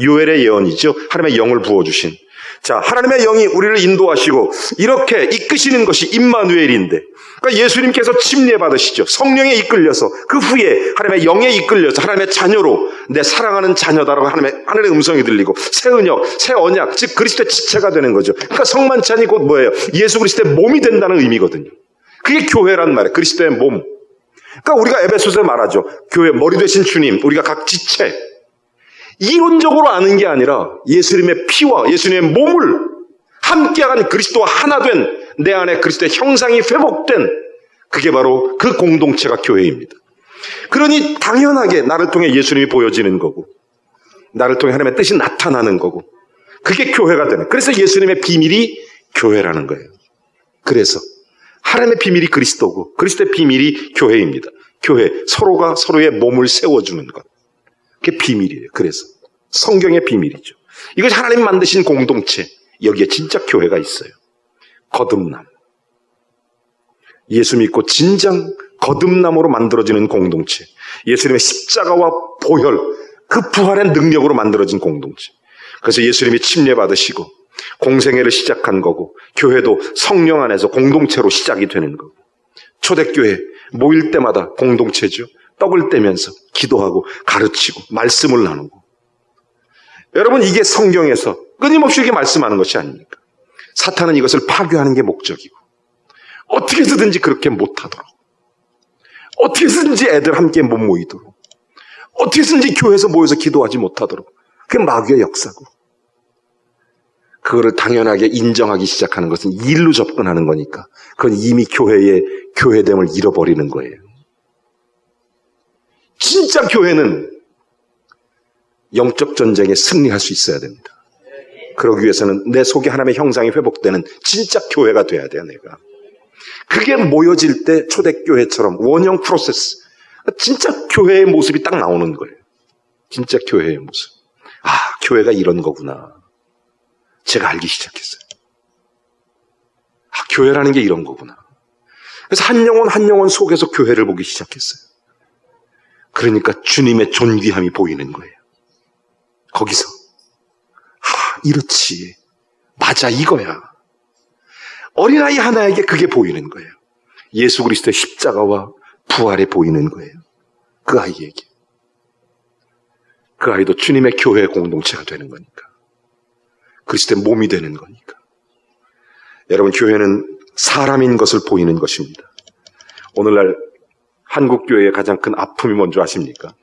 [SPEAKER 1] 요엘의 예언이죠. 하나님의 영을 부어주신. 자, 하나님의 영이 우리를 인도하시고 이렇게 이끄시는 것이 임마누엘인데, 그러니까 예수님께서 침례받으시죠. 성령에 이끌려서 그 후에 하나님의 영에 이끌려서 하나님의 자녀로 내 사랑하는 자녀다라고 하나님의 음성이 들리고 새 언약, 새 언약, 즉 그리스도의 지체가 되는 거죠. 그러니까 성만찬이 곧 뭐예요? 예수 그리스도의 몸이 된다는 의미거든요. 그게 교회란 말이에요. 그리스도의 몸. 그러니까 우리가 에베소서에 말하죠. 교회 머리 되신 주님, 우리가 각 지체. 이론적으로 아는 게 아니라 예수님의 피와 예수님의 몸을 함께한 그리스도와 하나 된 내 안에 그리스도의 형상이 회복된 그게 바로 그 공동체가 교회입니다. 그러니 당연하게 나를 통해 예수님이 보여지는 거고 나를 통해 하나님의 뜻이 나타나는 거고 그게 교회가 되는, 그래서 예수님의 비밀이 교회라는 거예요. 그래서 하나님의 비밀이 그리스도고 그리스도의 비밀이 교회입니다. 교회, 서로가 서로의 몸을 세워주는 것, 그게 비밀이에요. 그래서 성경의 비밀이죠. 이것이 하나님 만드신 공동체, 여기에 진짜 교회가 있어요. 거듭남. 예수 믿고 진정 거듭남으로 만들어지는 공동체. 예수님의 십자가와 보혈, 그 부활의 능력으로 만들어진 공동체. 그래서 예수님이 침례받으시고 공생애를 시작한 거고 교회도 성령 안에서 공동체로 시작이 되는 거고, 초대교회 모일 때마다 공동체죠. 떡을 떼면서 기도하고 가르치고 말씀을 나누고. 여러분, 이게 성경에서 끊임없이 이게 말씀하는 것이 아닙니까? 사탄은 이것을 파괴하는 게 목적이고 어떻게 해서든지 그렇게 못하도록, 어떻게 해서든지 애들 함께 못 모이도록, 어떻게 해서든지 교회에서 모여서 기도하지 못하도록, 그게 마귀의 역사고, 그거를 당연하게 인정하기 시작하는 것은 일로 접근하는 거니까 그건 이미 교회의 교회됨을 잃어버리는 거예요. 진짜 교회는 영적 전쟁에 승리할 수 있어야 됩니다. 그러기 위해서는 내 속에 하나님의 형상이 회복되는 진짜 교회가 돼야 돼요. 내가 그게 모여질 때 초대교회처럼 원형 프로세스, 진짜 교회의 모습이 딱 나오는 거예요. 진짜 교회의 모습. 아, 교회가 이런 거구나. 제가 알기 시작했어요. 아, 교회라는 게 이런 거구나. 그래서 한 영혼 속에서 교회를 보기 시작했어요. 그러니까 주님의 존귀함이 보이는 거예요. 거기서 이렇지, 맞아, 이거야. 어린아이 하나에게 그게 보이는 거예요. 예수 그리스도의 십자가와 부활에 보이는 거예요. 그 아이에게. 그 아이도 주님의 교회 공동체가 되는 거니까, 그리스도의 몸이 되는 거니까. 여러분, 교회는 사람인 것을 보이는 것입니다. 오늘날 한국교회의 가장 큰 아픔이 뭔지 아십니까?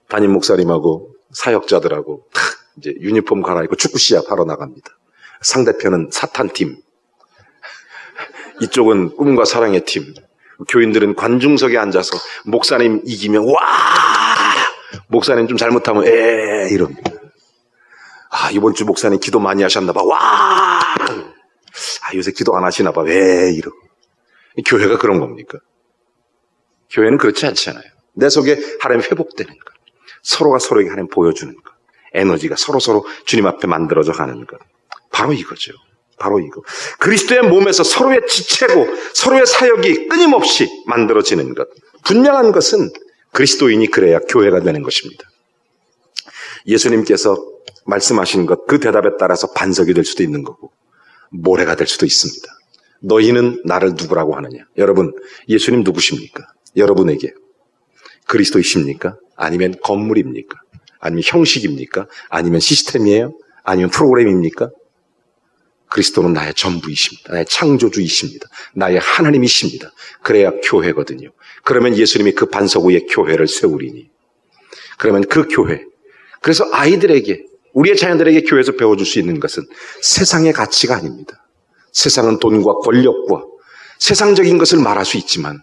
[SPEAKER 1] 담임 목사님하고 사역자들하고 이제 유니폼 갈아입고 축구 시합하러 나갑니다. 상대편은 사탄팀, 이쪽은 꿈과 사랑의 팀. 교인들은 관중석에 앉아서 목사님 이기면 와, 목사님 좀 잘못하면 이럽니다. 아, 이번 주 목사님 기도 많이 하셨나 봐. 와, 아, 요새 기도 안 하시나 봐. 왜 이러고. 교회가 그런 겁니까? 교회는 그렇지 않잖아요. 내 속에 하나님이 회복되는 것, 서로가 서로에게 하나님 보여주는 것, 에너지가 서로서로 주님 앞에 만들어져 가는 것, 바로 이거죠. 바로 이거. 그리스도의 몸에서 서로의 지체고 서로의 사역이 끊임없이 만들어지는 것. 분명한 것은 그리스도인이 그래야 교회가 되는 것입니다. 예수님께서 말씀하신 것, 그 대답에 따라서 반석이 될 수도 있는 거고 모래가 될 수도 있습니다. 너희는 나를 누구라고 하느냐? 여러분, 예수님 누구십니까? 여러분에게 그리스도이십니까? 아니면 건물입니까? 아니면 형식입니까? 아니면 시스템이에요? 아니면 프로그램입니까? 그리스도는 나의 전부이십니다. 나의 창조주이십니다. 나의 하나님이십니다. 그래야 교회거든요. 그러면 예수님이 그 반석 위에 교회를 세우리니, 그러면 그 교회, 그래서 아이들에게, 우리의 자녀들에게 교회에서 배워줄 수 있는 것은 세상의 가치가 아닙니다. 세상은 돈과 권력과 세상적인 것을 말할 수 있지만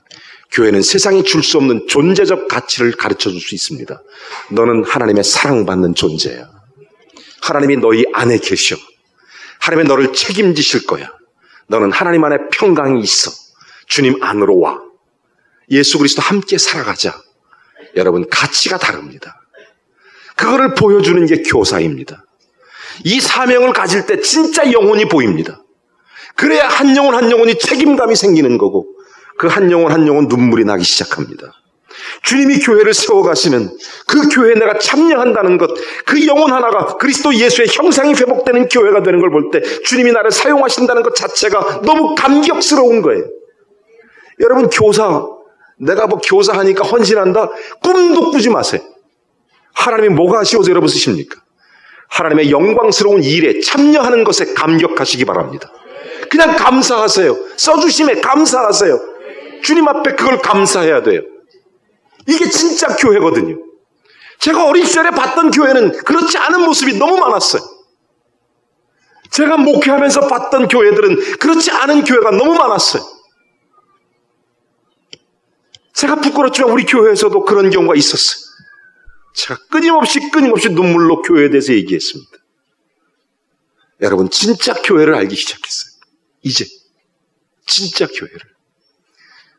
[SPEAKER 1] 교회는 세상이 줄 수 없는 존재적 가치를 가르쳐줄 수 있습니다. 너는 하나님의 사랑받는 존재야. 하나님이 너희 안에 계셔. 하나님이 너를 책임지실 거야. 너는 하나님 안에 평강이 있어. 주님 안으로 와. 예수 그리스도 함께 살아가자. 여러분, 가치가 다릅니다. 그거를 보여주는 게 교사입니다. 이 사명을 가질 때 진짜 영혼이 보입니다. 그래야 한 영혼 한 영혼이 책임감이 생기는 거고, 그 한 영혼 한 영혼 눈물이 나기 시작합니다. 주님이 교회를 세워가시면 그 교회에 내가 참여한다는 것, 그 영혼 하나가 그리스도 예수의 형상이 회복되는 교회가 되는 걸 볼 때 주님이 나를 사용하신다는 것 자체가 너무 감격스러운 거예요. 여러분, 내가 뭐 교사하니까 헌신한다? 꿈도 꾸지 마세요. 하나님이 뭐가 아쉬워서 여러분 쓰십니까? 하나님의 영광스러운 일에 참여하는 것에 감격하시기 바랍니다. 그냥 감사하세요. 써주심에 감사하세요. 주님 앞에 그걸 감사해야 돼요. 이게 진짜 교회거든요. 제가 어린 시절에 봤던 교회는 그렇지 않은 모습이 너무 많았어요. 제가 목회하면서 봤던 교회들은 그렇지 않은 교회가 너무 많았어요. 제가 부끄럽지만 우리 교회에서도 그런 경우가 있었어요. 제가 끊임없이 눈물로 교회에 대해서 얘기했습니다. 여러분, 진짜 교회를 알기 시작했어요. 이제 진짜 교회를.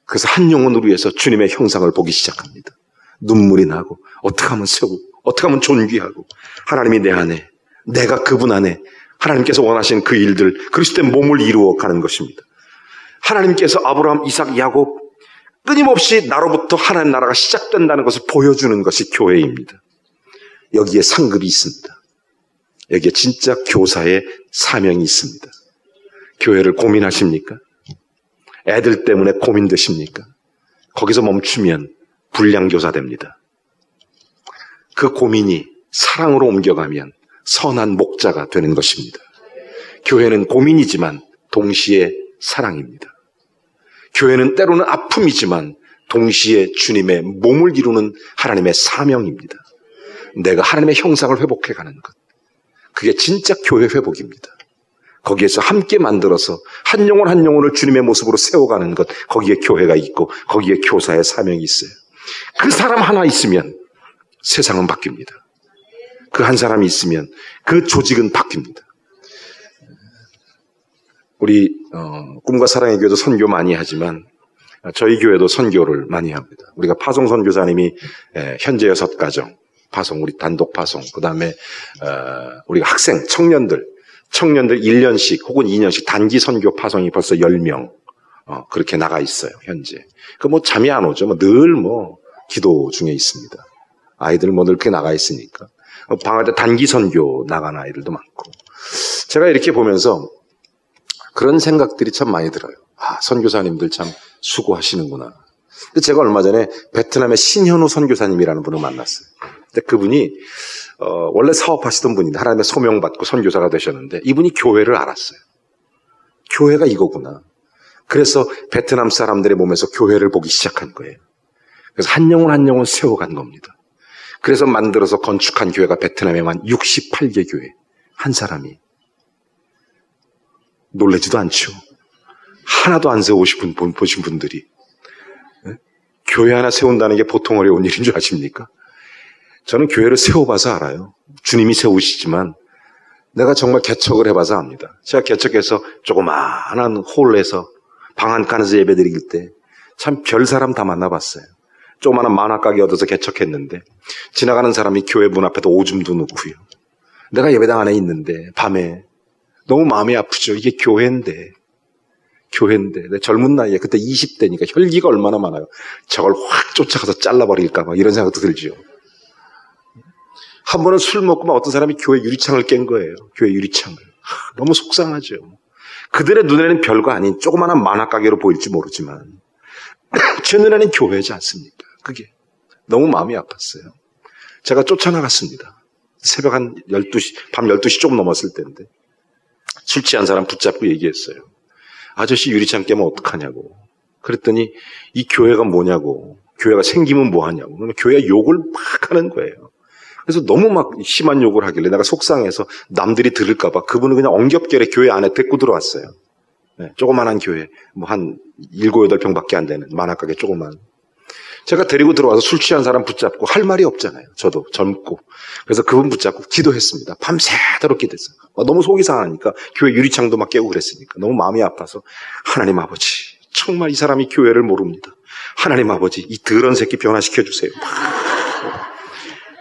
[SPEAKER 1] 그래서 한 영혼을 위해서 주님의 형상을 보기 시작합니다. 눈물이 나고, 어떻게 하면 세우고, 어떻게 하면 존귀하고, 하나님이 내 안에, 내가 그분 안에, 하나님께서 원하시는 그 일들, 그리스도의 몸을 이루어 가는 것입니다. 하나님께서 아브라함, 이삭, 야곱 끊임없이 나로부터 하나님 나라가 시작된다는 것을 보여주는 것이 교회입니다. 여기에 상급이 있습니다. 여기에 진짜 교사의 사명이 있습니다. 교회를 고민하십니까? 애들 때문에 고민되십니까? 거기서 멈추면 불량교사 됩니다. 그 고민이 사랑으로 옮겨가면 선한 목자가 되는 것입니다. 교회는 고민이지만 동시에 사랑입니다. 교회는 때로는 아픔이지만 동시에 주님의 몸을 이루는 하나님의 사명입니다. 내가 하나님의 형상을 회복해가는 것, 그게 진짜 교회 회복입니다. 거기에서 함께 만들어서 한 영혼 한 영혼을 주님의 모습으로 세워가는 것, 거기에 교회가 있고 거기에 교사의 사명이 있어요. 그 사람 하나 있으면 세상은 바뀝니다. 그 한 사람이 있으면 그 조직은 바뀝니다. 우리 꿈과 사랑의 교회도 선교 많이 하지만 저희 교회도 선교를 많이 합니다. 우리가 파송 선교사님이 현재 6가정 파송, 우리 단독 파송, 그 다음에 우리가 학생, 청년들 1년씩 혹은 2년씩 단기 선교 파송이 벌써 10명 그렇게 나가 있어요, 현재. 그 뭐 잠이 안 오죠. 늘 기도 중에 있습니다. 아이들 늘 그렇게 나가 있으니까. 방학 때 단기 선교 나간 아이들도 많고. 제가 이렇게 보면서 그런 생각들이 참 많이 들어요. 아, 선교사님들 참 수고하시는구나. 제가 얼마 전에 베트남의 신현우 선교사님이라는 분을 만났어요. 근데 그분이 원래 사업하시던 분인데 하나님의 소명받고 선교사가 되셨는데 이분이 교회를 알았어요. 교회가 이거구나. 그래서 베트남 사람들의 몸에서 교회를 보기 시작한 거예요. 그래서 한 영혼 한 영혼 세워간 겁니다. 그래서 만들어서 건축한 교회가 베트남에만 68개 교회. 한 사람이. 놀라지도 않죠. 하나도 안 세우신 보신 분들이 교회 하나 세운다는 게 보통 어려운 일인 줄 아십니까? 저는 교회를 세워봐서 알아요. 주님이 세우시지만 내가 정말 개척을 해봐서 압니다. 제가 개척해서 조그마한 홀에서 방 한 칸에서 예배 드릴 때 참 별 사람 다 만나봤어요. 조그마한 만화가게 얻어서 개척했는데 지나가는 사람이 교회 문 앞에도 오줌도 놓고요. 내가 예배당 안에 있는데 밤에 너무 마음이 아프죠. 이게 교회인데 내 젊은 나이에 그때 20대니까 혈기가 얼마나 많아요. 저걸 확 쫓아가서 잘라버릴까 봐 이런 생각도 들죠. 한 번은 술 먹고 막 어떤 사람이 교회 유리창을 깬 거예요. 교회 유리창을. 너무 속상하죠. 그들의 눈에는 별거 아닌 조그마한 만화가게로 보일지 모르지만 제 눈에는 교회지 않습니까? 그게 너무 마음이 아팠어요. 제가 쫓아나갔습니다. 새벽 한 12시, 밤 12시 조금 넘었을 때인데 술 취한 사람 붙잡고 얘기했어요. 아저씨 유리창 깨면 어떡하냐고. 그랬더니 이 교회가 뭐냐고. 교회가 생기면 뭐하냐고. 교회가 욕을 막 하는 거예요. 그래서 너무 막 심한 욕을 하길래 내가 속상해서 남들이 들을까 봐 그분은 그냥 엉겹결에 교회 안에 데리고 들어왔어요. 네, 조그만한 교회. 한 7, 8평밖에 안 되는 만화가게 조그만. 제가 데리고 들어와서 술 취한 사람 붙잡고 할 말이 없잖아요. 저도 젊고. 그래서 그분 붙잡고 기도했습니다. 밤새도록 기도했어요. 너무 속이 상하니까 교회 유리창도 막 깨고 그랬으니까 너무 마음이 아파서 하나님 아버지 정말 이 사람이 교회를 모릅니다. 하나님 아버지 이 더러운 새끼 변화시켜 주세요.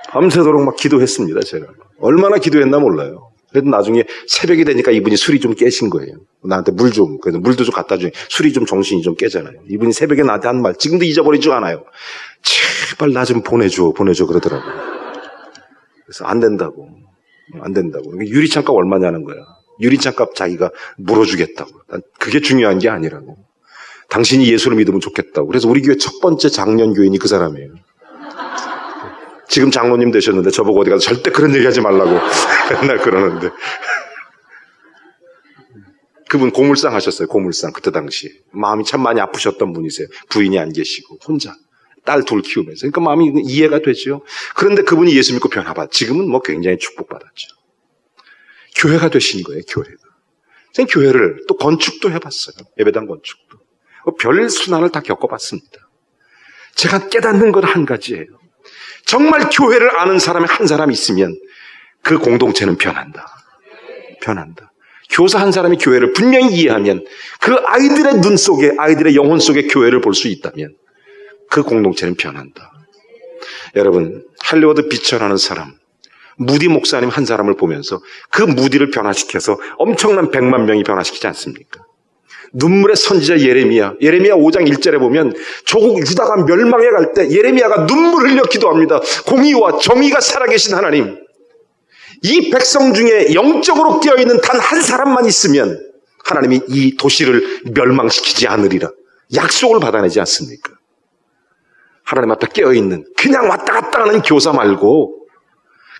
[SPEAKER 1] 밤새도록 막 기도했습니다. 제가 얼마나 기도했나 몰라요. 그래도 나중에 새벽이 되니까 이분이 술이 좀 깨신 거예요. 나한테 그래서 물도 좀 갖다 주니 술이 좀 정신이 좀 깨잖아요. 이분이 새벽에 나한테 한 말 지금도 잊어버리지 않아요. 제발 나 좀 보내줘 그러더라고요. 그래서 안 된다고. 유리창값 얼마냐는 거야. 유리창값 자기가 물어주겠다고. 난 그게 중요한 게 아니라고. 당신이 예수를 믿으면 좋겠다고. 그래서 우리 교회 첫 번째 장년 교인이 그 사람이에요. 지금 장로님 되셨는데 저보고 어디 가서 절대 그런 얘기 하지 말라고 맨날 그러는데. 그분 고물상 하셨어요. 고물상 그때 당시에. 마음이 참 많이 아프셨던 분이세요. 부인이 안 계시고 혼자 딸 둘 키우면서. 그러니까 마음이 이해가 되죠. 그런데 그분이 예수 믿고 변화받. 지금은 뭐 굉장히 축복받았죠. 교회가 되신 거예요. 교회가. 제가 교회를 또 건축도 해봤어요. 예배당 건축도. 별 순환을 다 겪어봤습니다. 제가 깨닫는 건 한 가지예요. 정말 교회를 아는 사람이 한 사람 있으면 그 공동체는 변한다. 교사 한 사람이 교회를 분명히 이해하면 그 아이들의 눈 속에, 아이들의 영혼 속에 교회를 볼 수 있다면 그 공동체는 변한다. 여러분, 할리우드 비천하는 사람, 무디 목사님 한 사람을 보면서 그 무디를 변화시켜서 엄청난 100만 명이 변화시키지 않습니까? 눈물의 선지자 예레미야 5장 1절에 보면 조국 유다가 멸망해 갈 때 예레미야가 눈물을 흘려 기도합니다. 공의와 정의가 살아계신 하나님, 이 백성 중에 영적으로 깨어있는 단 한 사람만 있으면 하나님이 이 도시를 멸망시키지 않으리라 약속을 받아내지 않습니까? 하나님 앞에 깨어있는, 그냥 왔다 갔다 하는 교사 말고,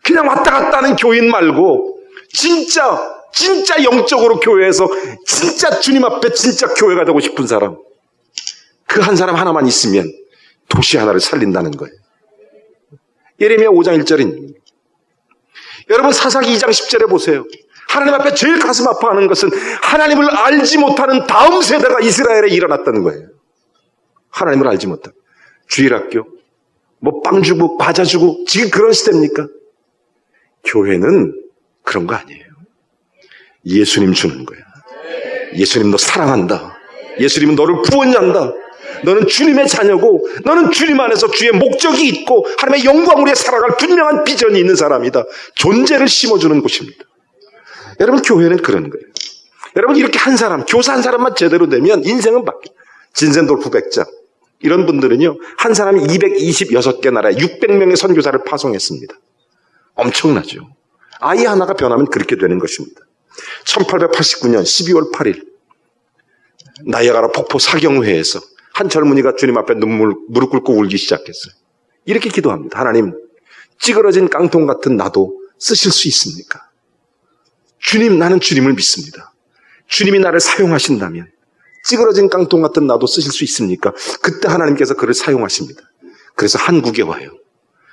[SPEAKER 1] 그냥 왔다 갔다 하는 교인 말고, 진짜 영적으로 교회에서 진짜 주님 앞에 진짜 교회가 되고 싶은 사람, 그 한 사람 하나만 있으면 도시 하나를 살린다는 거예요. 예레미야 5장 1절입니다. 여러분 사사기 2장 10절에 보세요. 하나님 앞에 제일 가슴 아파하는 것은 하나님을 알지 못하는 다음 세대가 이스라엘에 일어났다는 거예요. 하나님을 알지 못한 주일학교, 뭐 빵 주고 과자 주고 지금 그런 시대입니까? 교회는 그런 거 아니에요. 예수님 주는 거야. 예수님 너 사랑한다. 예수님은 너를 구원한다. 너는 주님의 자녀고 너는 주님 안에서 주의 목적이 있고 하나님의 영광을 위해 살아갈 분명한 비전이 있는 사람이다. 존재를 심어주는 곳입니다. 여러분 교회는 그런 거예요. 여러분 이렇게 한 사람, 교사 한 사람만 제대로 되면 인생은 바뀌어요. 진센돌프 백작 이런 분들은요, 한 사람이 226개 나라에 600명의 선교사를 파송했습니다. 엄청나죠. 아이 하나가 변하면 그렇게 되는 것입니다. 1889년 12월 8일 나이아가라 폭포 사경회에서 한 젊은이가 주님 앞에 무릎 꿇고 울기 시작했어요. 이렇게 기도합니다. 하나님, 찌그러진 깡통 같은 나도 쓰실 수 있습니까? 주님, 나는 주님을 믿습니다. 주님이 나를 사용하신다면 찌그러진 깡통 같은 나도 쓰실 수 있습니까? 그때 하나님께서 그를 사용하십니다. 그래서 한국에 와요.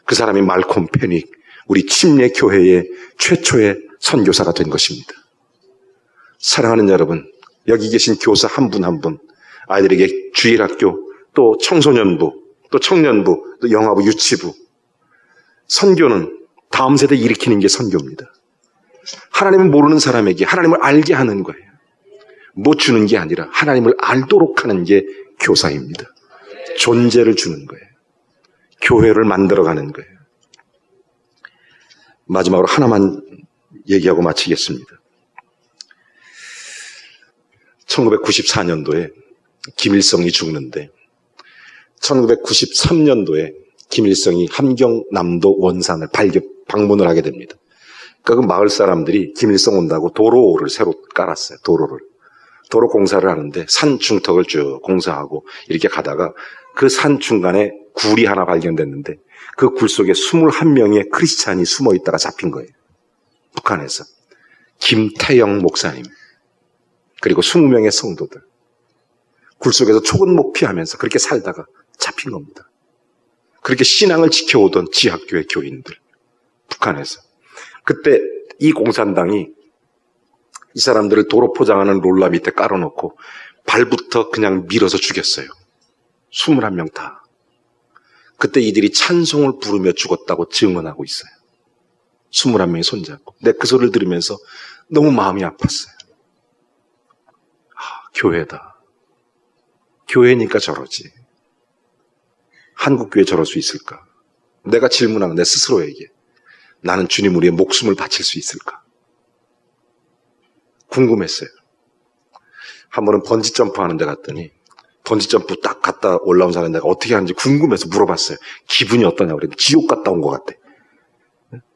[SPEAKER 1] 그 사람이 말콤 페닉, 우리 침례 교회의 최초의 선교사가 된 것입니다. 사랑하는 여러분, 여기 계신 교사 한 분 한 분, 아이들에게 주일학교, 또 청소년부, 또 청년부, 또 영아부, 유치부, 선교는 다음 세대 일으키는 게 선교입니다. 하나님을 모르는 사람에게 하나님을 알게 하는 거예요. 못 주는 게 아니라 하나님을 알도록 하는 게 교사입니다. 존재를 주는 거예요. 교회를 만들어가는 거예요. 마지막으로 하나만 얘기하고 마치겠습니다. 1994년도에 김일성이 죽는데 1993년도에 김일성이 함경남도 원산을 방문을 하게 됩니다. 그러니까 그 마을 사람들이 김일성 온다고 도로를 새로 깔았어요. 도로 공사를 하는데 산 중턱을 쭉 공사하고 이렇게 가다가 그 산 중간에 굴이 하나 발견됐는데 그 굴 속에 21명의 크리스찬이 숨어 있다가 잡힌 거예요. 북한에서. 김태영 목사님 그리고 20명의 성도들. 굴 속에서 초근목피하면서 그렇게 살다가 잡힌 겁니다. 그렇게 신앙을 지켜오던 지학교의 교인들. 북한에서. 그때 이 공산당이 이 사람들을 도로 포장하는 롤라 밑에 깔아놓고 발부터 그냥 밀어서 죽였어요. 21명 다. 그때 이들이 찬송을 부르며 죽었다고 증언하고 있어요. 21명이 손잡고. 내가 그 소리를 들으면서 너무 마음이 아팠어요. 교회다. 교회니까 저러지. 한국교회 저럴 수 있을까? 내가 질문하는 내 스스로에게 나는 주님 우리의 목숨을 바칠 수 있을까? 궁금했어요. 한 번은 번지점프 하는 데 갔더니 번지점프 딱 갔다 올라온 사람 내가 어떻게 하는지 궁금해서 물어봤어요. 기분이 어떠냐고 그랬더니 지옥 갔다 온 것 같대.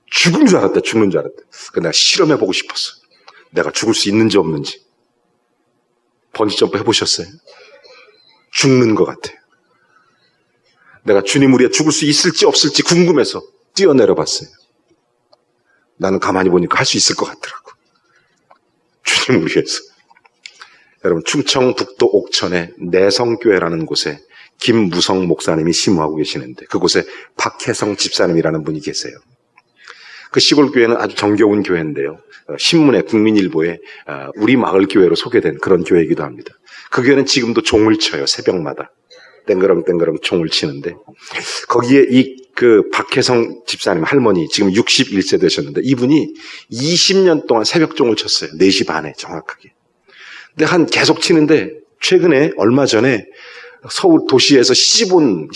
[SPEAKER 1] 죽은 줄 알았대. 죽는 줄 알았대. 그래서 내가 실험해보고 싶었어. 내가 죽을 수 있는지 없는지. 번지점프 해보셨어요? 죽는 것 같아요. 내가 주님 우리가 죽을 수 있을지 없을지 궁금해서 뛰어내려봤어요. 나는 가만히 보니까 할 수 있을 것 같더라고. 주님 우리에서. 여러분 충청북도 옥천의 내성교회라는 곳에 김무성 목사님이 심호하고 계시는데 그곳에 박혜성 집사님이라는 분이 계세요. 그 시골 교회는 아주 정겨운 교회인데요. 신문에 국민일보에 우리 마을 교회로 소개된 그런 교회이기도 합니다. 그 교회는 지금도 종을 쳐요. 새벽마다. 땡그렁땡그렁 종을 치는데 거기에 그 박혜성 집사님 할머니 지금 61세 되셨는데 이분이 20년 동안 새벽종을 쳤어요. 4시 반에 정확하게. 근데 계속 치는데 최근에 얼마 전에 서울 도시에서 시집온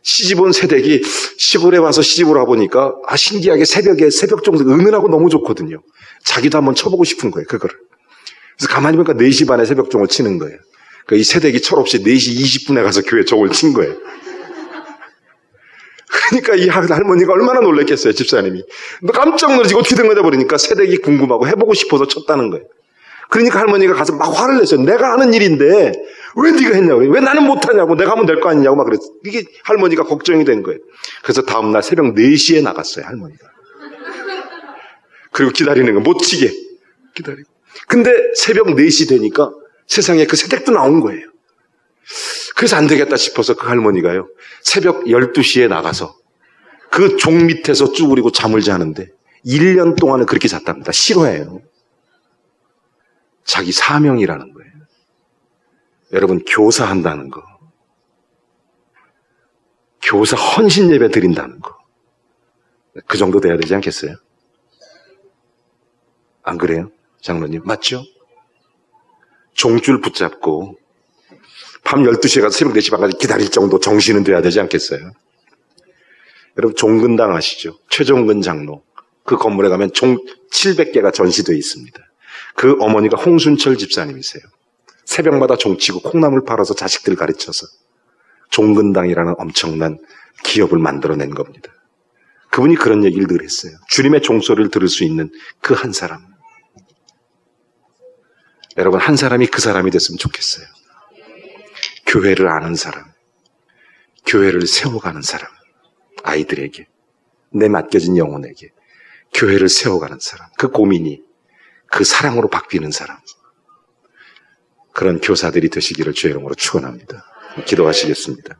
[SPEAKER 1] 세댁이 시골에 와서 시집을 와보니까 신기하게 새벽에 새벽종 은은하고 너무 좋거든요. 자기도 한번 쳐보고 싶은 거예요. 그거를. 그래서 가만히 보니까 4시 반에 새벽종을 치는 거예요. 그러니까 이 세댁이 철없이 4시 20분에 가서 교회 종을 친 거예요. 그러니까 이 할머니가 얼마나 놀랐겠어요, 집사님이. 깜짝 놀라지고 어떻게 된 거냐 버리니까 세댁이 궁금하고 해보고 싶어서 쳤다는 거예요. 그러니까 할머니가 가서 막 화를 냈어요. 내가 하는 일인데 왜 네가 했냐고. 왜 나는 못하냐고. 내가 하면 될 거 아니냐고 막 그랬어요. 이게 할머니가 걱정이 된 거예요. 그래서 다음날 새벽 4시에 나갔어요, 할머니가. 그리고 기다리는 거예요. 못 치게. 기다리고. 근데 새벽 4시 되니까 세상에 그 세댁도 나온 거예요. 그래서 안 되겠다 싶어서 그 할머니가요. 새벽 12시에 나가서 그 종 밑에서 쭈그리고 잠을 자는데 1년 동안은 그렇게 잤답니다. 싫어해요. 자기 사명이라는 거예요. 여러분 교사한다는 거. 교사 헌신 예배 드린다는 거. 그 정도 돼야 되지 않겠어요? 안 그래요? 장로님 맞죠? 종줄 붙잡고 밤 12시에 가서 새벽 4시 반까지 기다릴 정도 정신은 돼야 되지 않겠어요? 여러분 종근당 아시죠? 최종근 장로. 그 건물에 가면 종 700개가 전시되어 있습니다. 그 어머니가 홍순철 집사님이세요. 새벽마다 종치고 콩나물 팔아서 자식들 가르쳐서 종근당이라는 엄청난 기업을 만들어낸 겁니다. 그분이 그런 얘기를 늘 했어요. 주님의 종소리를 들을 수 있는 그 한 사람. 여러분 한 사람이 그 사람이 됐으면 좋겠어요. 교회를 아는 사람, 교회를 세워가는 사람, 아이들에게, 내 맡겨진 영혼에게 교회를 세워가는 사람, 그 고민이 그 사랑으로 바뀌는 사람, 그런 교사들이 되시기를 주의 이름으로 축원합니다. 기도하시겠습니다.